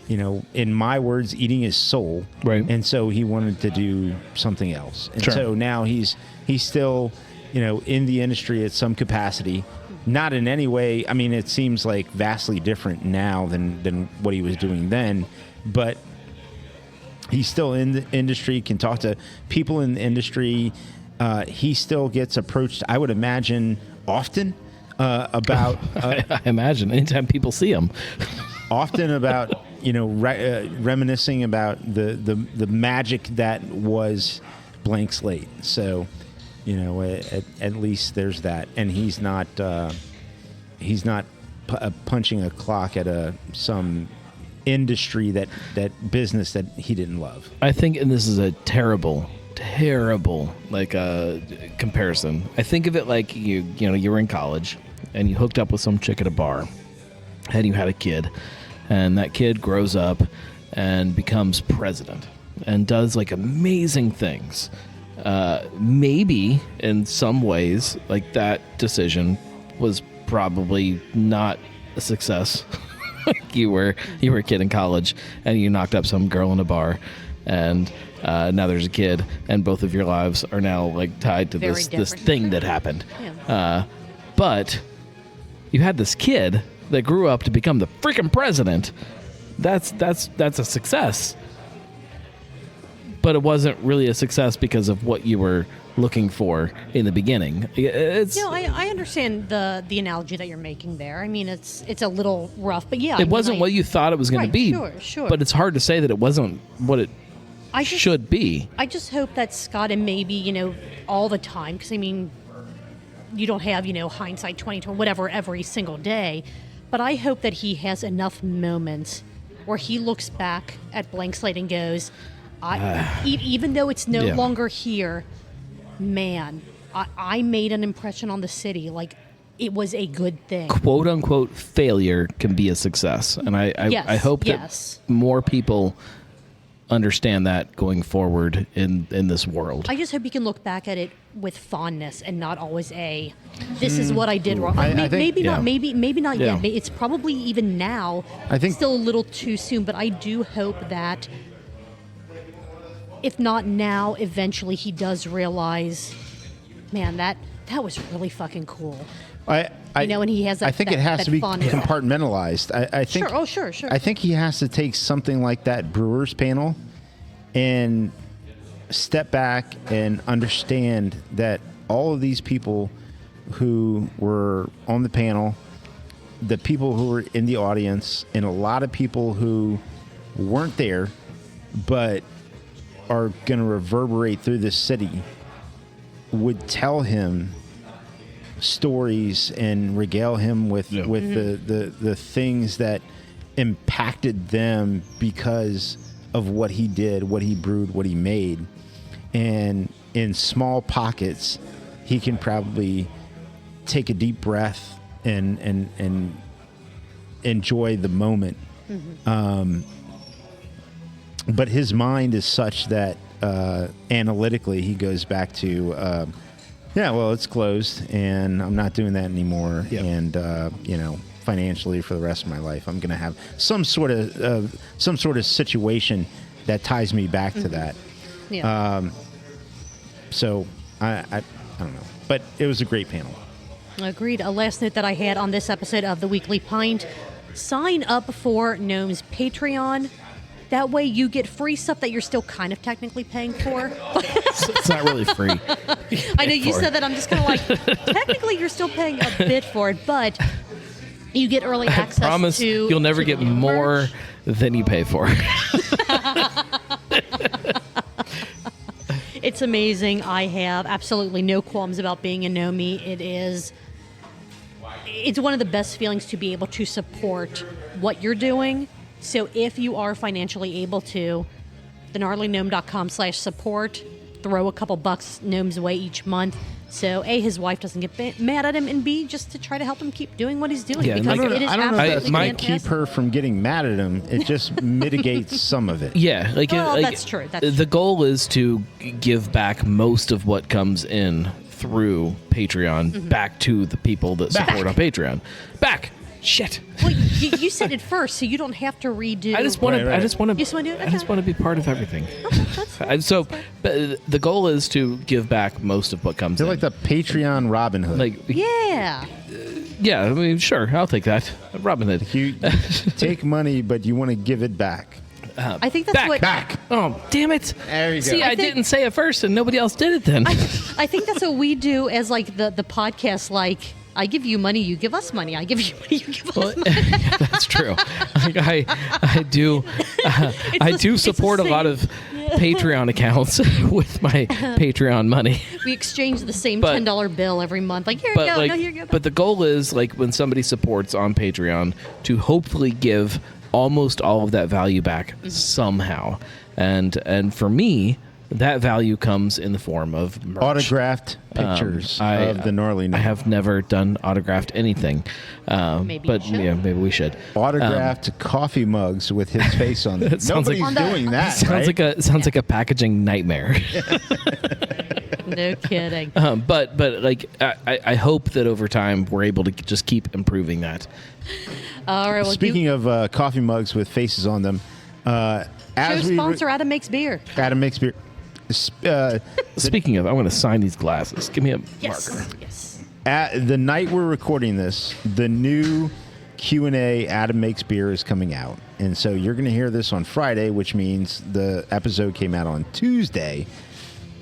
B: in my words, eating his soul.
D: Right.
B: And so he wanted to do something else. And
D: Sure.
B: so now he's still, in the industry at some capacity. Not in any way. I mean, it seems like vastly different now than what he was doing then, but he's still in the industry, can talk to people in the industry. He still gets approached, I would imagine, often about
D: I imagine anytime people see him.
B: often about reminiscing about the magic that was Blank Slate. So at least there's that, and he's not punching a clock at some industry that business that he didn't love.
D: I think, and this is a terrible comparison. I think of it like you were in college and you hooked up with some chick at a bar and you had a kid, and that kid grows up and becomes president and does like amazing things. Maybe in some ways, like that decision was probably not a success. you were a kid in college and you knocked up some girl in a bar, and now there's a kid, and both of your lives are now like tied to this thing that happened.
C: Yeah.
D: But you had this kid that grew up to become the freaking president. That's a success. But it wasn't really a success because of what you were looking for in the beginning.
C: I understand the analogy that you're making there. I mean, it's a little rough, but yeah.
D: It wasn't what you thought it was going to be.
C: Sure.
D: But it's hard to say that it wasn't what it should be.
C: I just hope that Scott, and maybe, all the time, because, I mean, you don't have, hindsight 2020, whatever, every single day. But I hope that he has enough moments where he looks back at Blank Slate and goes, even though it's no longer here, man, I made an impression on the city. Like, it was a good thing. "Quote
D: unquote" failure can be a success, and I hope that more people understand that going forward in this world.
C: I just hope you can look back at it with fondness and not always this is what I did wrong. Maybe not yet. It's probably even now.
B: I think
C: still a little too soon, but I do hope that, if not now, eventually he does realize, man, that was really fucking cool. And he has that.
B: I think it has to be
C: fondness.
B: Compartmentalized. I think.
C: Sure.
B: I think he has to take something like that Brewers panel and step back and understand that all of these people who were on the panel, the people who were in the audience, and a lot of people who weren't there, but are going to reverberate through this city, would tell him stories and regale him with the things that impacted them because of what he did, what he brewed, what he made. And in small pockets, he can probably take a deep breath and enjoy the moment. But his mind is such that analytically he goes back to it's closed and I'm not doing that anymore. Yep. And financially for the rest of my life, I'm going to have some sort of situation that ties me back to that.
C: Yeah.
B: So I don't know, but it was a great panel.
C: Agreed. A last note that I had on this episode of the Weekly Pint: sign up for Gnome's Patreon. That way you get free stuff that you're still kind of technically paying for.
D: It's not really free.
C: I know you said that. I'm just kind of like, technically you're still paying a bit for it, but you get early access to... I promise
D: you'll never get more than you pay for.
C: It's amazing. I have absolutely no qualms about being a Gnomie. It's one of the best feelings to be able to support what you're doing. So if you are financially able to, thegnarlygnome.com/support, throw a couple bucks Gnome's way each month. So A, his wife doesn't get mad at him, and B, just to try to help him keep doing what he's doing.
B: Yeah,
C: because
B: I don't know if that might
C: fantastic.
B: keep her from getting mad at him. It just mitigates some of it.
D: Yeah,
C: that's true.
D: The goal is to give back most of what comes in through Patreon back to the people that support on Patreon. Back. Shit.
C: Well, you said it first, so you don't have to redo.
D: I just want to.
C: You just want to do it?
D: I just want to be part of everything.
C: Okay,
D: so, the goal is to give back most of what comes in.
B: They're like the Patreon Robin Hood.
C: Yeah.
D: Yeah. I mean, sure. I'll take that. Robin Hood.
B: You take money, but you want to give it back.
C: I think that's
B: back.
D: Oh, damn it!
B: There you go.
D: See, I didn't say it first, and nobody else did it. Then
C: I think that's what we do as like the podcast. Like, I give you money, you give us money. I give you money, you give us money.
D: Yeah, that's true. Like I do support a lot of Patreon accounts with my Patreon money.
C: We exchange the same $10 bill every month. Like, here you go.
D: Like,
C: no, here you go.
D: But the goal is, like, when somebody supports on Patreon, to hopefully give almost all of that value back somehow. And for me, that value comes in the form of merch.
B: Autographed pictures of the Norley
D: I
B: Gnome.
D: have never done autographed anything,
C: Maybe
D: but
C: you should.
D: yeah, maybe we should.
B: Autographed coffee mugs with his face on them.
D: It sounds
B: Nobody's
D: like-
B: doing that.
D: Sounds
B: right?
D: like a packaging nightmare.
C: No kidding.
D: But like I hope that over time we're able to just keep improving that.
C: All right. Well,
B: Speaking of coffee mugs with faces on them,
C: show
B: as we
C: sponsor Adam Makes Beer.
B: Adam makes beer.
D: Speaking of, I want to sign these glasses. Give me a
C: Yes.
D: marker.
C: Yes.
B: At the night we're recording this, the new Q&A Adam Makes Beer is coming out. And so you're going to hear this on Friday, which means the episode came out on Tuesday.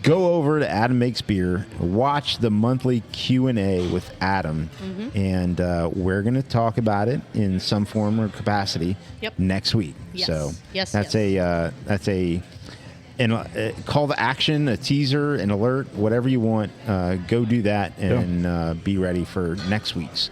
B: Go over to Adam Makes Beer, watch the monthly Q&A with Adam, and we're going to talk about it in some form or capacity next week.
C: Yes.
B: So
C: Yes,
B: that's
C: yes.
B: a call to action, a teaser, an alert, whatever you want. Go do that and be ready for next week's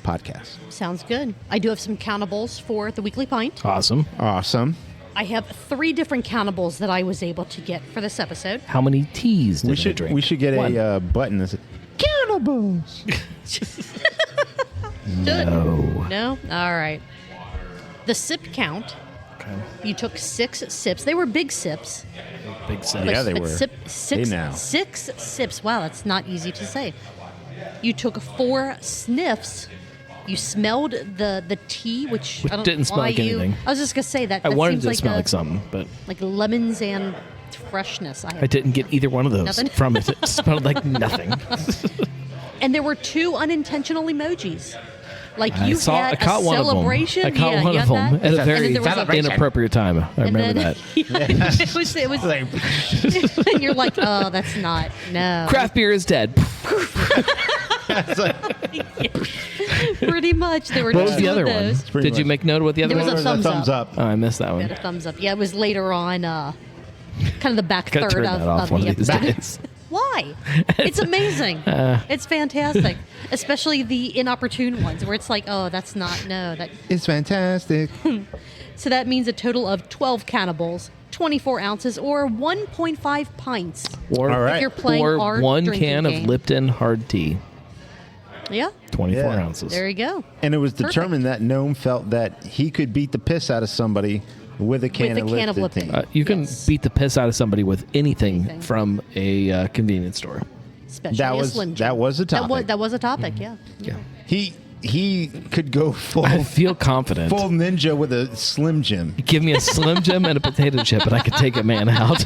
B: podcast.
C: Sounds good. I do have some countables for the Weekly Pint.
D: Awesome.
B: Awesome.
C: I have 3 different countables that I was able to get for this episode.
D: How many teas did I drink?
B: We should get
D: One.
B: a button that says Countables.
D: No.
C: No? All right. The sip count.
D: Okay.
C: You took 6 sips. They were big sips.
D: Big sip.
B: Yeah, they
C: But
B: were.
C: Six,
B: Hey, now.
C: 6 sips. Wow, that's not easy to say. You took 4 sniffs. You smelled the tea, which I don't
D: didn't smell
C: why
D: like
C: you,
D: anything.
C: I was just gonna say that.
D: I
C: that
D: wanted
C: seems
D: to
C: like
D: smell like something, but
C: like lemons and freshness.
D: I didn't get either one of those
C: Nothing?
D: from it. It smelled like nothing.
C: And there were 2 unintentional emojis. Like you
D: I
C: had
D: caught
C: a
D: one of them.
C: celebration.
D: I caught
C: yeah,
D: one
C: you
D: of
C: had
D: them
C: that?
D: at a
C: And
D: very
C: then there was a-
D: inappropriate time. I
C: and
D: remember
C: then-
D: that.
C: it was and you're like, oh, that's not no.
D: Craft beer is dead.
C: Pretty much. There were
D: What was
C: 2
D: the other
C: of
D: one?
C: those.
B: Pretty
D: Did you
B: much.
D: make note of what the other
C: There
D: one
C: was
D: was?
C: a thumbs up.
D: Oh, I missed that
C: We
D: one.
C: had a thumbs up. Yeah, it was later on. Kind of the back
D: Gotta
C: third
D: turn
C: of,
D: that off
C: of
D: one
C: the
D: of these
C: episode.
D: days.
C: Why? It's amazing. It's fantastic, especially the inopportune ones where it's like, oh, that's not no. That
B: It's fantastic.
C: so that means a total of 12 cannables, 24 ounces, or 1.5 pints.
D: Or,
B: All right.
C: If you're playing
D: or
C: our
D: one
C: drinking
D: can
C: game.
D: of Lipton hard tea,
C: Yeah,
D: 24
B: Yeah.
D: ounces.
C: there you go.
B: And it was
C: Perfect.
B: determined that Gnome felt that he could beat the piss out of somebody with a can,
C: With a
B: of,
C: can of
B: Lipton
C: Lipton.
B: tea.
D: You can
C: Yes.
D: beat the piss out of somebody with anything,
C: Anything.
D: from a convenience store.
C: Especially
B: That
C: a
B: was-
C: Slim Jim.
B: that was a topic.
C: That was a topic. Yeah.
D: Yeah.
B: He could go full
D: I feel confident.
B: full ninja with a Slim Jim.
D: Give me a Slim Jim and a potato chip, and I could take a man out.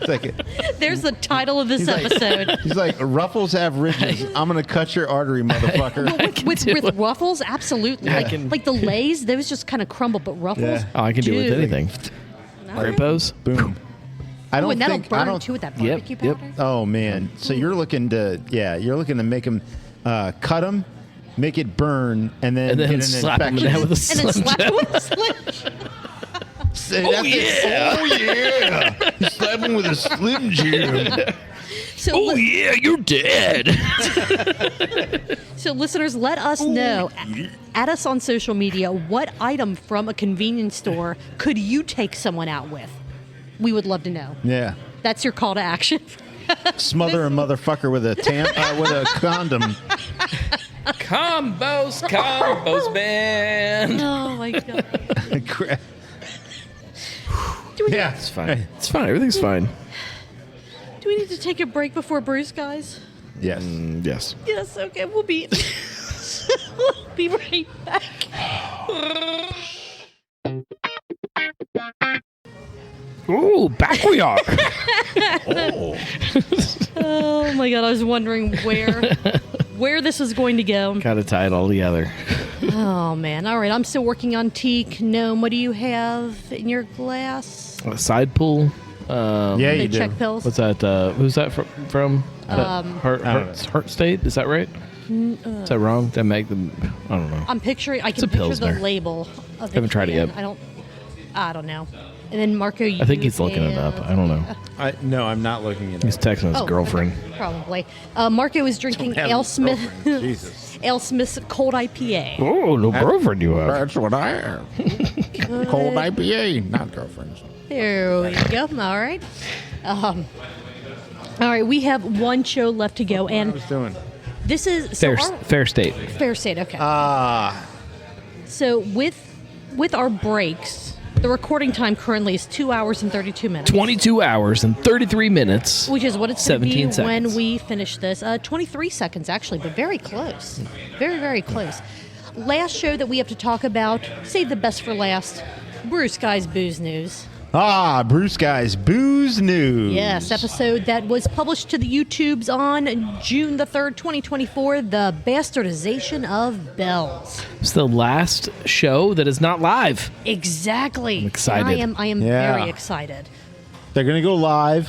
B: It's like,
C: There's the title of this episode.
B: he's like, Ruffles have ridges. I'm gonna cut your artery, motherfucker.
C: with Ruffles, absolutely.
D: I
C: Like,
D: can-
C: like the Lays, those just kind of crumble, but Ruffles.
B: Yeah.
D: Oh, I can do it with
C: Dude.
D: anything. Crimpos.
B: Boom. I
C: Oh,
B: don't
C: and that'll
B: think.
C: burn
B: I don't.
C: too with that
D: Yep,
C: barbecue
D: yep.
C: powder.
B: Oh man. So you're looking to make them cut them, make it burn, and then
D: And
B: get
D: then
B: an
D: slap him in the head
B: infection.
D: with a
C: And then
D: Slim
C: slap it
D: Jim.
C: with a Slim Jim.
B: Oh yeah! Oh yeah! Slap him with a Slim Jim.
C: So,
D: Oh, yeah, you're dead.
C: so listeners, let us know. Add us on social media. What item from a convenience store could you take someone out with? We would love to know.
B: Yeah.
C: That's your call to action.
B: Smother a motherfucker with a with a condom.
D: Combos, man.
C: Oh my god.
B: Crap.
C: Do we,
B: Yeah.
D: It's fine. It's fine. Everything's fine.
C: do we need to take a break before Bruce, guys?
B: Yes.
D: Yes.
C: Yes. Okay. We'll be. We'll be right back.
D: Ooh, back we are.
C: Oh my god! I was wondering where this was going to go.
D: Got to tie it all together.
C: Oh man! All right, I'm still working on teak. Gnome, what do you have in your glass?
D: A side pool.
B: Yeah,
C: The
B: you do.
C: check pills.
D: What's that? Who's that from? Heart State? Is that right? Is that wrong? Did I make them? I don't know.
C: I'm picturing. I can
D: a
C: picture
D: Pilsner.
C: the label of the
D: Haven't tried it
C: can.
D: yet.
C: I don't know. And then Marco,
D: I think he's looking it up. I don't know.
B: No, I'm not looking at
D: He's
B: it.
D: texting his
C: Oh,
D: girlfriend.
C: okay, probably. Marco is drinking
B: have
C: Ale
B: a
C: Smith.
B: girlfriend. Jesus.
C: Ale Smith's Cold IPA.
D: Oh, no girlfriend you have.
B: That's what I have. Cold IPA, not girlfriends.
C: There we go. All right. All right, we have one show left to go,
B: I
C: and
B: was doing.
C: this is
D: Fair state.
C: fair state. Okay.
B: Ah,
C: So with our breaks, the recording time currently is 2 hours and 32 minutes.
D: 22 hours and 33 minutes.
C: Which is what it's going to be
D: 17 seconds.
C: when we finish this. 23 seconds, actually, but very close. Very, very close. Last show that we have to talk about, save the best for last, Bruce Guy's Booze News.
B: Bruce Guy's Booze News.
C: Yes, episode that was published to the YouTubes on June the 3rd, 2024, The Bastardization of Bells.
D: It's the last show that is not live.
C: Exactly.
D: I'm excited.
C: And I am
B: Yeah.
C: very excited.
B: They're going to go live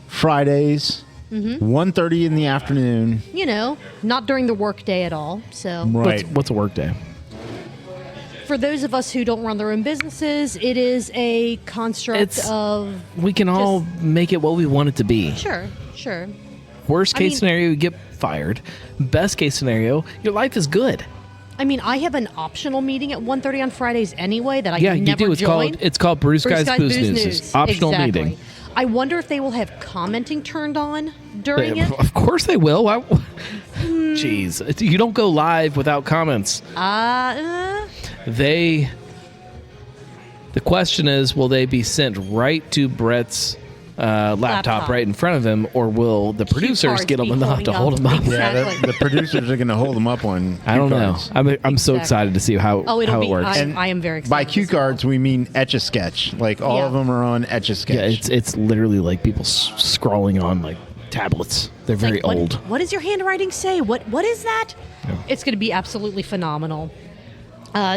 B: Fridays, 1:30 in the afternoon.
C: You know, not during the workday at all. So
B: Right.
D: What's a work day?
C: for those of us who don't run their own businesses, it is a construct of
D: We can all make it what we want it to be.
C: sure.
D: Worst
C: I
D: case
C: mean-
D: scenario, you get fired. Best case scenario, your life is good.
C: I mean, I have an optional meeting at 1:30 on Fridays anyway that I
D: Yeah,
C: can
D: you
C: never
D: do. It's
C: join.
D: called Bruce
C: Bruce
D: Guy's Booze News. It's optional
C: Exactly.
D: meeting.
C: I wonder if they will have commenting turned on during it.
D: Of course they will. Jeez, you don't go live without comments. The question is, will they be sent right to Brett's laptop right in front of him, or will the producers
C: cards
D: get them
C: be
D: enough to hold them up?
C: Exactly.
B: Yeah, the producers are going to hold them up on
D: I don't
B: cue
D: know.
B: cards.
D: I'm so
C: Exactly.
D: excited to see how
C: It'll
D: it
C: be.
D: works.
C: I am very excited.
B: By cue
C: as well.
B: cards, we mean Etch-a-Sketch. Like, all
C: Yeah.
B: of them are on Etch-a-Sketch.
D: Yeah, it's literally like people scrolling on like tablets. They're
C: It's
D: very
C: like,
D: old.
C: What does your handwriting say? What is that? It's going to be absolutely phenomenal.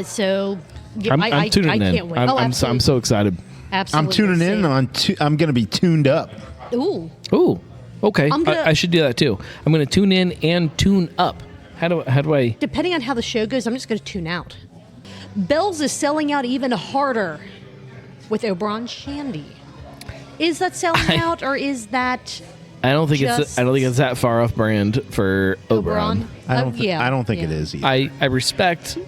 C: So yeah,
D: I'm tuning
C: I
D: in.
C: can't wait.
D: I'm so excited.
C: Absolutely.
B: I'm tuning in
C: same.
B: on. I'm going to be tuned up.
C: Ooh.
D: Ooh, okay.
C: I'm gonna-
D: I should do that too. I'm going to tune in and tune up. How do I?
C: Depending on how the show goes, I'm just going to tune out. Bell's is selling out even harder with Oberon Shandy. Is that selling out, or is that
D: I don't think
C: Just-
D: I don't think it's that far off brand for Oberon.
B: I don't.
C: Yeah,
B: I don't think
C: yeah.
B: it is either.
D: I respect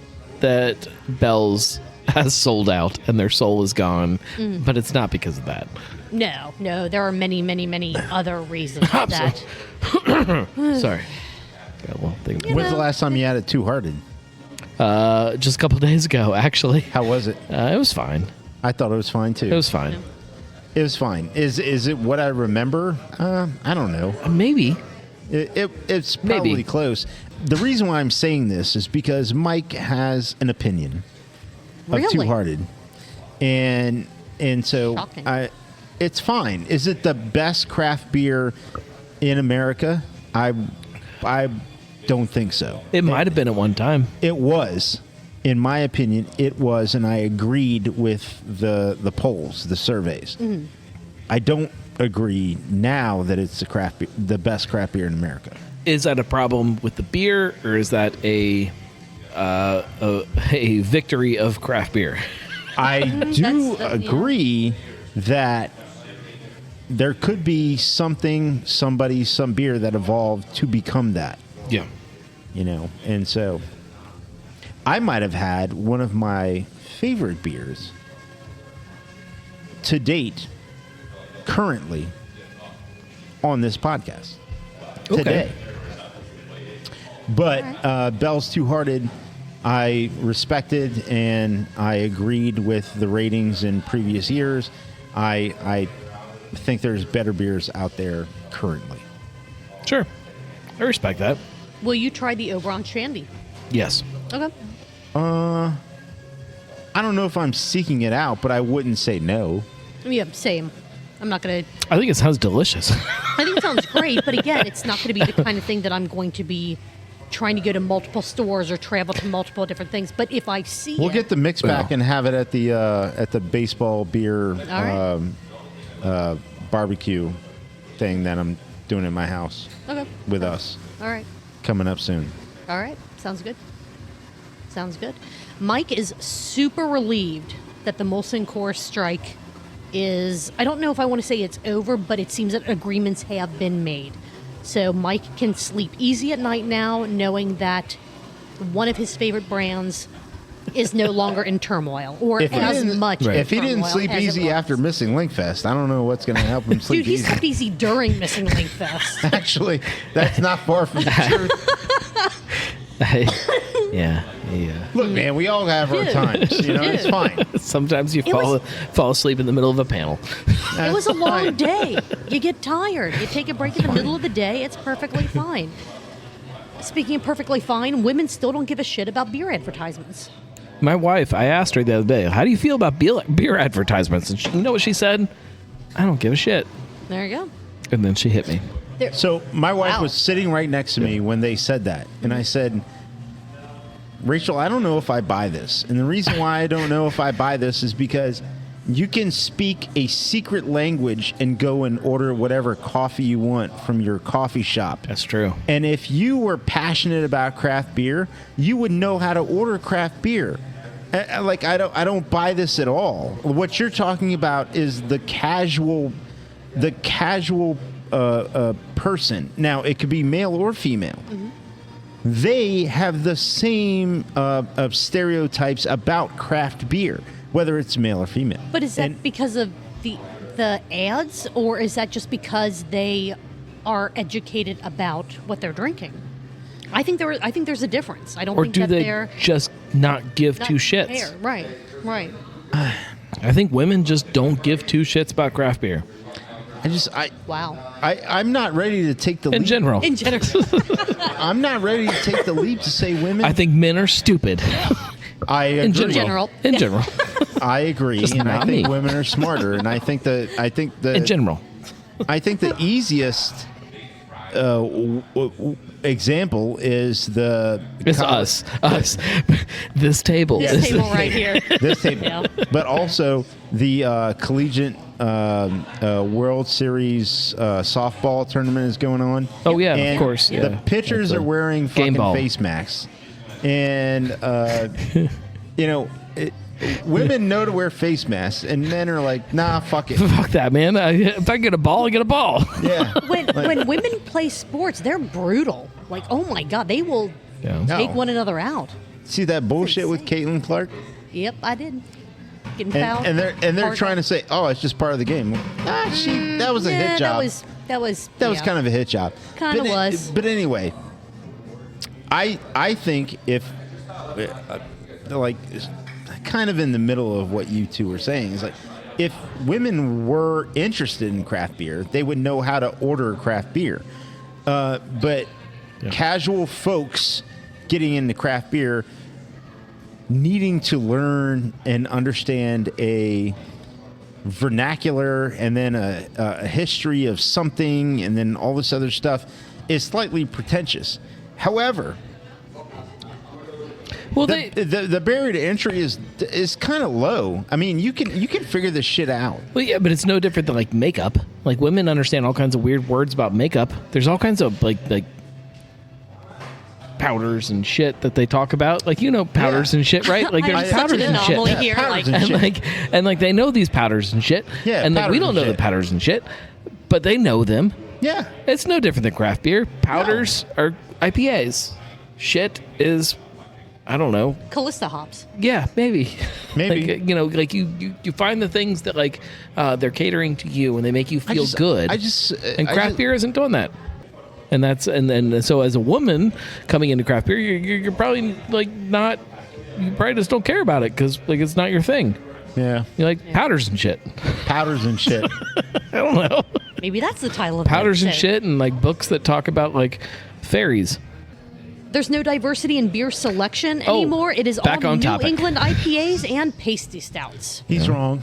D: that Bell's has sold out and their soul is gone, but it's not because of that.
C: No. There are many other reasons that.
D: Sorry. Yeah, well,
B: When's the last time you had it two-hearted?
D: just a couple days ago, actually.
B: How was it?
D: It was fine.
B: I thought it was fine too.
D: It was fine.
B: It was fine. Is it what I remember? I don't know.
D: Maybe.
B: It's probably
D: Maybe.
B: close. The reason why I'm saying this is because Mike has an opinion of
C: Really?
B: two-hearted, and so
C: Shocking.
B: it's fine. Is it the best craft beer in America? I don't think so.
D: It might have been at one time.
B: It was, in my opinion, it was, and I agreed with the polls, the surveys.
C: Mm-hmm.
B: I don't agree now that it's the best craft beer in America.
D: Is that a problem with the beer, or is that a victory of craft beer?
B: I do
C: That's-
B: agree that there could be some beer that evolved to become that,
D: Yeah.
B: and so I might have had one of my favorite beers to date currently on this podcast today. But Bell's Two-Hearted, I respected and I agreed with the ratings in previous years. I think there's better beers out there currently.
D: Sure. I respect that.
C: Will you try the Oberon Shandy?
D: Yes.
C: Okay.
B: I don't know if I'm seeking it out, but I wouldn't say no.
C: Yeah, same. I'm not going to.
D: I think it sounds delicious.
C: I think it sounds great, but again, it's not going to be the kind of thing that I'm going to be trying to go to multiple stores or travel to multiple different things. But if I see
B: We'll
C: it,
B: get the mix back
D: Well.
B: and have it at the baseball beer
C: right.
B: barbecue thing that I'm doing in my house
C: Okay.
B: with us
C: All right.
B: coming up soon.
C: All right. Sounds good. Sounds good. Mike is super relieved that the Molson Coors strike is, I don't know if I want to say it's over, but it seems that agreements have been made. So Mike can sleep easy at night now, knowing that one of his favorite brands is no longer in turmoil or
B: If he
C: as
B: didn't-
C: much.
D: Right.
C: in
B: If he didn't
C: turmoil
B: sleep
C: as it
B: easy
C: was.
B: after missing Linkfest, I don't know what's going to help him sleep
C: Dude, he
B: easy.
C: slept easy during missing Linkfest.
B: Actually, that's not far from the truth.
D: Yeah.
B: Look, man, we all have our
C: Dude.
B: times. It's
C: Dude.
B: fine.
D: Sometimes you
C: It was-
D: fall asleep in the middle of a panel.
C: It was a long day. You get tired. You take a break in the middle of the day. It's perfectly fine. Speaking of perfectly fine, women still don't give a shit about beer advertisements.
D: My wife, I asked her the other day, how do you feel about beer advertisements? And you know what she said? I don't give a shit.
C: There you go.
D: And then she hit me.
B: So my wife
C: Wow.
B: was sitting right next to me when they said that. And I said, Rachel, I don't know if I buy this. And the reason why I don't know if I buy this is because you can speak a secret language and go and order whatever coffee you want from your coffee shop.
D: That's true.
B: And if you were passionate about craft beer, you would know how to order craft beer. Like I don't buy this at all. What you're talking about is the casual person. Now it could be male or female.
C: Mm-hmm.
B: They have the same of stereotypes about craft beer, whether it's male or female.
C: But is that
B: And-
C: because of the ads, or is that just because they are educated about what they're drinking? I think there's a difference. I don't
D: Or
C: think
D: do
C: that
D: they
C: they're
D: just not give
C: not
D: two shits?
C: fair. Right.
D: I think women just don't give two shits about craft beer.
C: Wow.
B: I'm not ready to take the
D: In
B: leap.
D: general.
C: In general,
B: I'm not ready to take the leap to say women.
D: I think men are stupid.
B: I agree.
D: In general.
C: general.
D: In general.
B: I agree,
D: Just
B: and I
D: not
B: think
D: me.
B: women are smarter. And I think the
D: In general.
B: I think the easiest example is the
D: It's us. This table.
B: Yeah.
C: this table right here.
B: this table,
C: Yeah.
B: but also the collegiate World Series softball tournament is going on.
D: Oh, yeah, of
B: And
D: course,
B: The
D: yeah.
B: pitchers
D: That's
B: are
D: a
B: wearing
D: game
B: fucking
D: ball.
B: face masks, and women know to wear face masks, and men are like, nah, fuck it.
D: Fuck that, man. If I get a ball, I get a ball.
B: Yeah.
C: When women play sports, they're brutal. Like, oh my god, they will
D: Yeah.
C: take
B: No.
C: one another out.
B: See that bullshit with Caitlin Clark?
C: Yep, I did. Getting fouled.
B: And they're trying to say, oh, it's just part of the game. That was a
C: yeah,
B: hit job.
C: That was
B: Kind of a hit job.
C: Kinda
B: But
C: was.
B: But anyway, I think if like kind of in the middle of what you two were saying is like if women were interested in craft beer, they would know how to order craft beer. But casual folks getting into craft beer needing to learn and understand a vernacular and then a history of something and then all this other stuff is slightly pretentious. However,
D: Well,
B: the barrier to entry is kind of low. I mean, you can figure this shit out.
D: Well, yeah, but it's no different than like makeup. Like women understand all kinds of weird words about makeup. There's all kinds of like powders and shit that they talk about. Like powders
B: Yeah.
D: and shit, right? Like
C: I'm
D: there's
C: such
D: powders
C: an
D: and shit.
C: anomaly
B: Yeah,
C: here.
B: powders
C: Like,
B: and shit.
D: And they know these powders and shit.
B: Yeah,
D: and like we
B: powders
D: don't
B: and
D: know the
B: shit.
D: powders and shit, but they know them.
B: Yeah.
D: It's no different than craft beer. Powders are IPAs. Shit is, I don't know.
C: Callista hops.
D: Yeah, maybe.
B: Maybe.
D: Like, you find the things that like they're catering to you and they make you feel good. And craft beer isn't doing that. And that's and so as a woman coming into craft beer, you're probably like not. You probably just don't care about it because like it's not your thing.
B: Yeah.
D: You like powders and shit.
B: Powders and shit.
D: I don't know.
C: Maybe that's the title of the
D: Powders and
C: episode.
D: shit and like books that talk about like fairies.
C: There's no diversity in beer selection
D: Oh,
C: anymore. It is
D: back
C: all
D: on
C: New
D: topic.
C: England IPAs and pasty stouts.
B: He's wrong.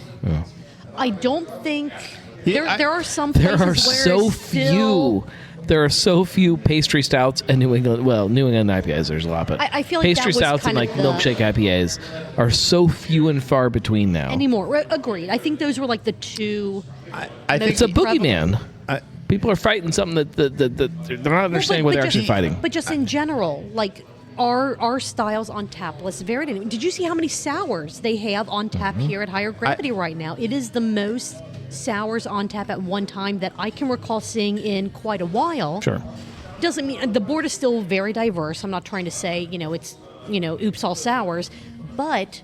C: I don't think
B: Yeah,
C: there are some places
D: There are
C: where
D: so
C: it's still,
D: few. There are so few pastry stouts and New England. Well, New England IPAs, there's a lot, but
C: I feel like
D: pastry
C: that was
D: stouts and
C: kind
D: like
C: of the-
D: milkshake IPAs are so few and far between now.
C: anymore. Agreed. I think those were like the two.
B: I think
D: It's a
C: prevalent.
D: boogeyman.
B: I-
D: People are fighting something that they're not understanding what they're actually fighting.
C: But just in general, like our styles on tap list varied. Did you see how many sours they have on tap
D: Mm-hmm.
C: here at Higher Gravity right now? It is the most sours on tap at one time that I can recall seeing in quite a while.
D: Sure.
C: Doesn't mean the board is still very diverse. I'm not trying to say it's oops all sours, But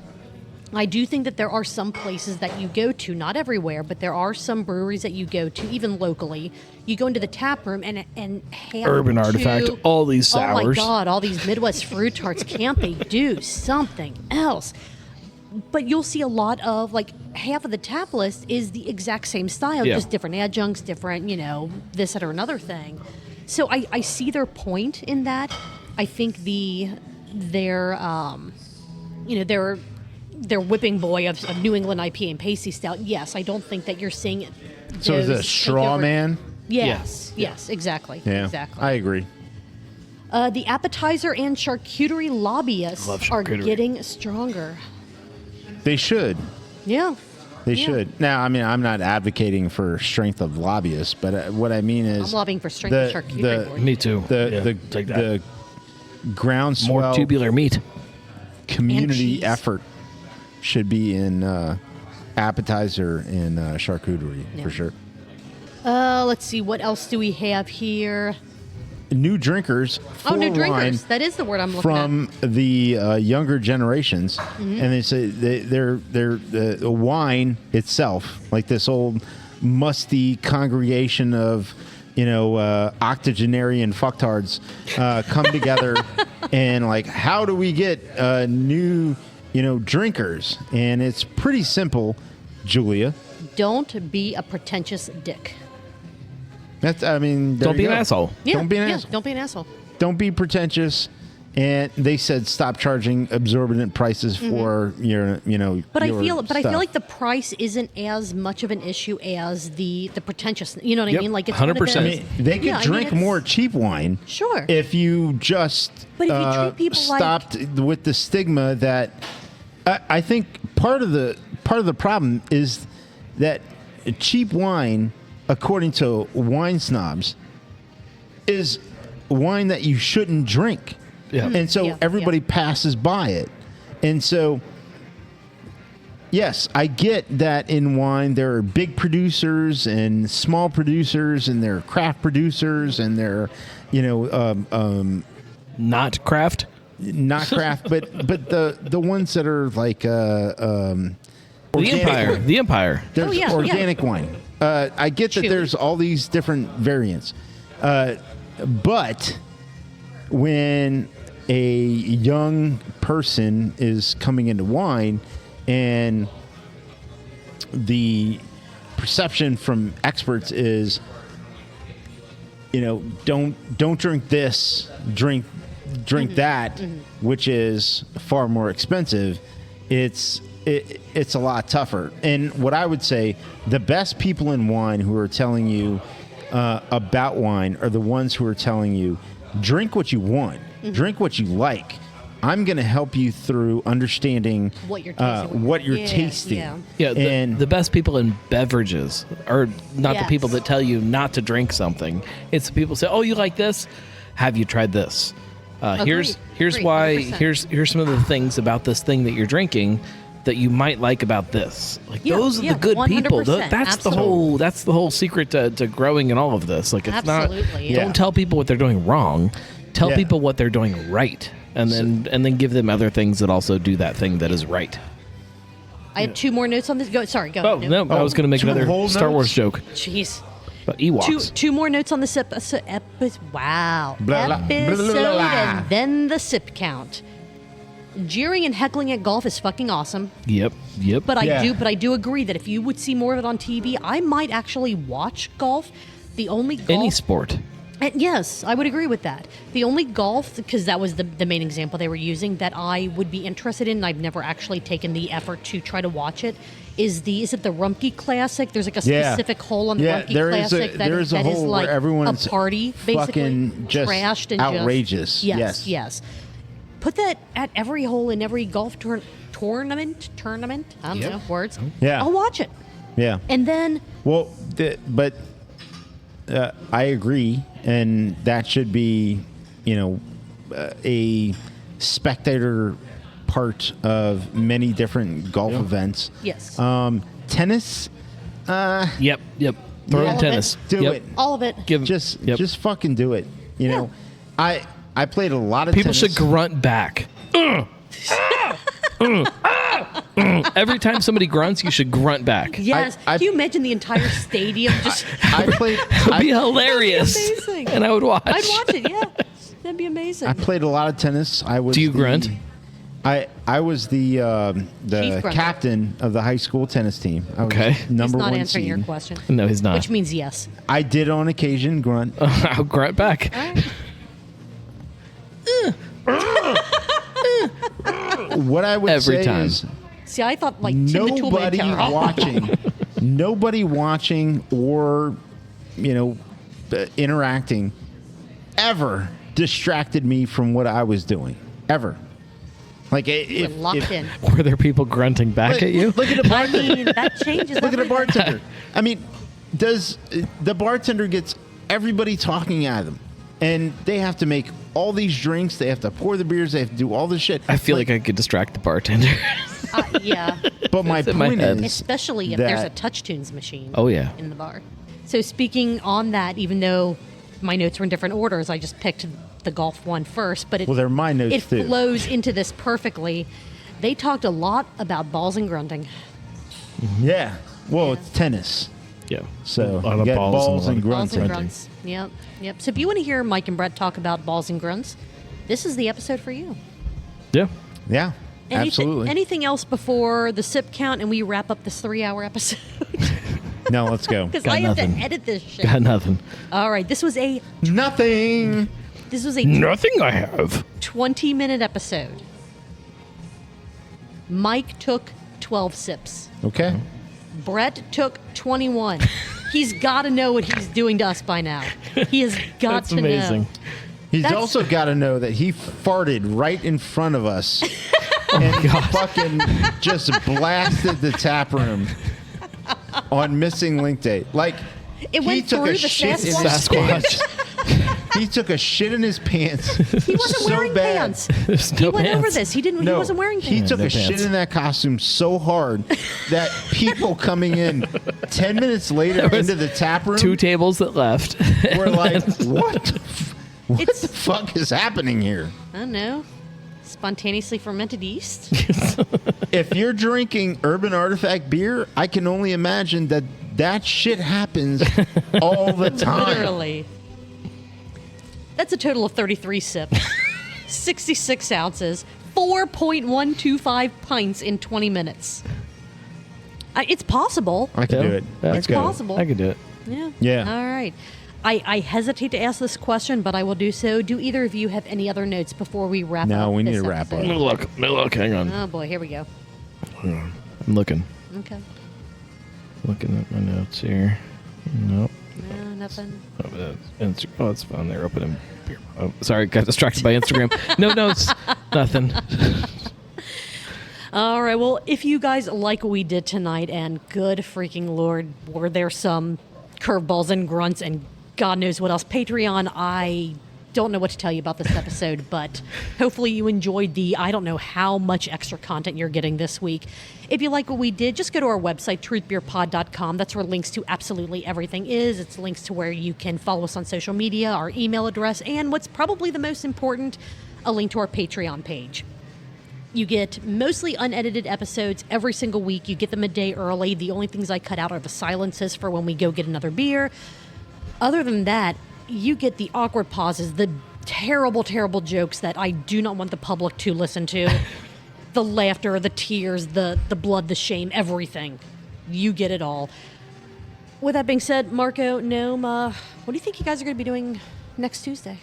C: I do think that there are some places that you go to, not everywhere, but there are some breweries that you go to, even locally. You go into the tap room and have
D: Urban
C: to-
D: Artifact, all these
C: Oh my
D: sours.
C: God, all these Midwest fruit tarts. Can't they do something else? But you'll see a lot of, like, half of the tap list is the exact same style,
D: Yeah.
C: just different adjuncts, different, this, that, or another thing. So I see their point in that. I think their whipping boy of New England IPA and pasty stout. Yes, I don't think that you're seeing it.
B: So is it a straw man?
C: Yes, yes, exactly.
B: Yeah,
C: exactly.
B: I agree.
C: The appetizer and charcuterie lobbyists
D: Love
C: are
D: charcuterie.
C: getting stronger.
B: They should.
C: Yeah.
B: They
C: Yeah.
B: should. Now, I mean, I'm not advocating for strength of lobbyists, but what I mean is
C: I'm lobbying for strength of charcuterie board.
D: Me too. Take that.
B: the groundswell
D: More tubular meat.
B: community
C: cheese.
B: effort should be in appetizer and charcuterie
C: Yeah.
B: for sure.
C: Let's see. What else do we have here?
B: New drinkers.
C: Oh, new
B: for
C: drinkers.
B: wine
C: That is the word I'm looking
B: from the younger generations,
C: Mm-hmm.
B: and they say they're the wine itself, like this old musty congregation of octogenarian fucktards come together and like, how do we get new drinkers? And it's pretty simple, Julia.
C: at. Don't be a pretentious dick.
B: That's there
D: Don't be
B: you
D: an
B: go.
D: asshole.
C: Yeah,
B: Don't be an
C: yeah,
B: asshole.
C: Don't be an asshole.
B: Don't be pretentious. And they said stop charging exorbitant prices for your
C: But
B: your
C: I feel
B: stuff.
C: like the price isn't as much of an issue as the pretentious. You know what I
D: Yep,
C: mean? Like it's
D: 100%.
B: I mean, they could
C: Yeah, I mean,
B: drink
C: it's-
B: more cheap wine.
C: Sure.
B: If you just
C: But if you treat people
B: stopped with the stigma that I think part of the problem is that cheap wine, according to wine snobs, is wine that you shouldn't drink.
D: Yeah.
B: And so
C: Yeah,
B: everybody
C: yeah.
B: passes by it. And so, yes, I get that in wine there are big producers and small producers and there are craft producers and there are,
D: Not craft.
B: not craft, but the ones that are like
D: The
B: organic
D: Empire.
B: wine.
D: The Empire.
B: There's
C: yeah,
B: organic wine. I get that
C: Chewy.
B: there's all these different variants, but when a young person is coming into wine and the perception from experts is, don't drink this, drink that, which is far more expensive. It's a lot tougher. And what I would say, the best people in wine who are telling you about wine are the ones who are telling you, drink what you want, drink what you like. I'm going to help you through understanding
C: What you're tasting.
B: what you're
C: Yeah,
B: tasting.
C: yeah.
D: Yeah,
B: and
D: the best people in beverages are not the
C: Yes.
D: people that tell you not to drink something. It's the people who say, "Oh, you like this? Have you tried this?" Here's
C: Agreed.
D: why.
C: 100%.
D: Here's some of the things about this thing that you're drinking that you might like about this. Like
C: Yeah,
D: those are
C: yeah,
D: the good people.
C: 100%,
D: That's the whole secret to growing in all of this. Like it's
C: Absolutely,
D: not.
C: yeah.
D: Don't tell people what they're doing wrong. Tell
B: Yeah.
D: people what they're doing right, and then give them other things that also do that thing that is right.
C: I had two more notes on this. Go. Sorry. Go.
D: Oh no, I was going to make
B: two
D: another
B: whole
D: Star Wars
B: notes?
D: joke
C: Jeez.
D: about Ewoks.
C: Two more notes on the sip. Wow.
B: Blah, blah,
C: Episode
B: blah, blah, blah.
C: and then the sip count. Jeering and heckling at golf is fucking awesome.
D: Yep.
C: But
B: Yeah.
C: I do agree that if you would see more of it on TV, I might actually watch golf. The only golf,
D: Any sport.
C: yes, I would agree with that. The only golf, because that was the main example they were using, that I would be interested in, and I've never actually taken the effort to try to watch it, is it the Rumpke Classic? There's like a
B: Yeah.
C: specific hole on the
B: Yeah,
C: Rumpke
B: there is
C: Classic
B: there is a
C: that is
B: hole
C: like
B: where everyone's
C: a party, basically.
B: fucking just
C: trashed and
B: outrageous.
C: Just,
B: Yes.
C: yes. Put that at every hole in every golf tournament. I don't know, words.
B: Yeah.
C: I'll watch it.
B: Yeah.
C: And then
B: Well, but I agree, and that should be, a spectator part of many different golf events.
C: Yes.
B: Tennis,
D: Yep. Throw
C: All
D: in
C: of
D: tennis.
B: do
D: Yep.
B: it.
C: all of it.
D: Give
B: Just
D: yep.
B: fucking do it. You know, I played a lot of
D: People
B: tennis.
D: should grunt back. Every time somebody grunts, you should grunt back.
C: Yes. Can you imagine the entire stadium just?
B: I played.
D: It would be hilarious.
C: That'd be amazing.
D: And I would watch.
C: I'd watch it. Yeah, that'd be amazing.
B: I played a lot of tennis. I was.
D: Do you grunt?
B: I was the
C: Chief grunter.
B: captain of the high school tennis team. I was
D: Okay.
B: number
C: He's not
B: one
C: answering
B: seed.
C: your question.
D: No, he's not.
C: Which means yes.
B: I did on occasion grunt.
D: I'll grunt back.
C: All right.
B: What I would
D: Every
B: say
D: time.
B: is
C: See, I thought like Tim the Toolman
B: nobody
C: Terrell.
B: nobody watching or interacting ever distracted me from what I was doing ever. Like
C: You were locked in.
D: Were there people grunting back at you?
B: Look at the
C: I
B: bartender.
C: mean, that changes.
B: Look at the
C: everything.
B: bartender. I mean, does the bartender gets everybody talking at them, and they have to make all these drinks. They have to pour the beers. They have to do all this shit.
D: I feel like I could distract the bartender.
C: Yeah,
B: But my
D: in my
B: point
D: head.
B: is,
C: especially if there's a
B: that-
C: Touch Tunes machine.
D: Oh, yeah.
C: in the bar. So speaking on that, even though my notes were in different orders, I just picked the golf one first. But
B: Well, they're my notes,
C: It
B: too.
C: flows into this perfectly. They talked a lot about balls and grunting.
B: yeah. Well, it's tennis,
D: Yeah.
B: so
D: A lot
B: you
D: of
B: got
D: balls
B: balls
D: and
B: and
D: a lot
C: Balls
B: grunting.
C: and grunts. Yep, yep. So if you want to hear Mike and Brett talk about balls and grunts, this is the episode for you.
D: Yeah.
B: Yeah, absolutely.
C: Anything else before the sip count and we wrap up this 3-hour episode?
B: No, let's go.
C: Because
D: Got
C: I have
D: nothing.
C: to edit this shit.
D: Got nothing.
C: All right, this was a
B: Nothing.
D: Nothing I have.
C: 20-minute episode. Mike took 12 sips.
B: Okay.
C: Brett took 21. He's got to know what he's doing to us by now. He has got
D: That's
C: to
D: amazing.
C: know.
B: He's
C: That's-
B: also got to know that he farted right in front of us and fucking just blasted the tap room on missing link day. Like,
C: It
B: he
C: went
B: took
C: through
B: a
C: the
B: shit in his
C: Sasquatch.
B: pants. He took a shit in his pants.
C: He wasn't
B: so
C: wearing
B: bad.
C: pants.
D: There's
C: He
D: no
C: went over
D: pants.
C: this. He didn't. He wasn't wearing
B: He
C: pants.
B: took
D: No
B: a shit
D: pants.
B: in that costume so hard that people coming in 10 minutes later
D: was
B: into the tap room
D: 2 tables that left.
B: were like, what the, what
C: It's-
B: the fuck is happening here?
C: I don't know. Spontaneously fermented yeast.
B: If you're drinking Urban Artifact beer, I can only imagine that shit happens all the time.
C: Literally. That's a total of 33 sips, 66 ounces, 4.125 pints in 20 minutes. It's possible.
B: I can do it.
D: Yeah,
B: Let's
C: It's
B: go.
C: possible.
D: I could do it.
C: Yeah.
B: Yeah.
C: All right. I hesitate to ask this question, but I will do so. Do either of you have any other notes before we wrap up?
B: No, we need
C: this
B: to wrap
C: episode?
B: up.
D: No look. Hang on.
C: Oh boy, here we go.
D: I'm looking.
C: Okay.
D: Looking at my notes here. Nope.
C: No, nothing.
D: Oh, it's fine. They're opening beer. Oh, sorry, got distracted by Instagram. No notes. Nothing.
C: All right. Well, if you guys like what we did tonight, and good freaking Lord, were there some curveballs and grunts and God knows what else. Patreon, I don't know what to tell you about this episode, but hopefully you enjoyed the, I don't know how much extra content you're getting this week. If you like what we did, just go to our website, truthbeerpod.com. That's where links to absolutely everything is. It's links to where you can follow us on social media, our email address, and what's probably the most important, a link to our Patreon page. You get mostly unedited episodes every single week. You get them a day early. The only things I cut out are the silences for when we go get another beer. Other than that, you get the awkward pauses, the terrible, terrible jokes that I do not want the public to listen to, the laughter, the tears, the blood, the shame, everything. You get it all. With that being said, Marco, Noam, what do you think you guys are going to be doing next Tuesday?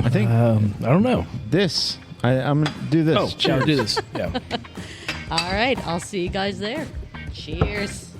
B: I think
D: I don't know.
B: this. I'm going to do this.
D: Oh, yeah, do this. Yeah.
C: All right, I'll see you guys there. Cheers.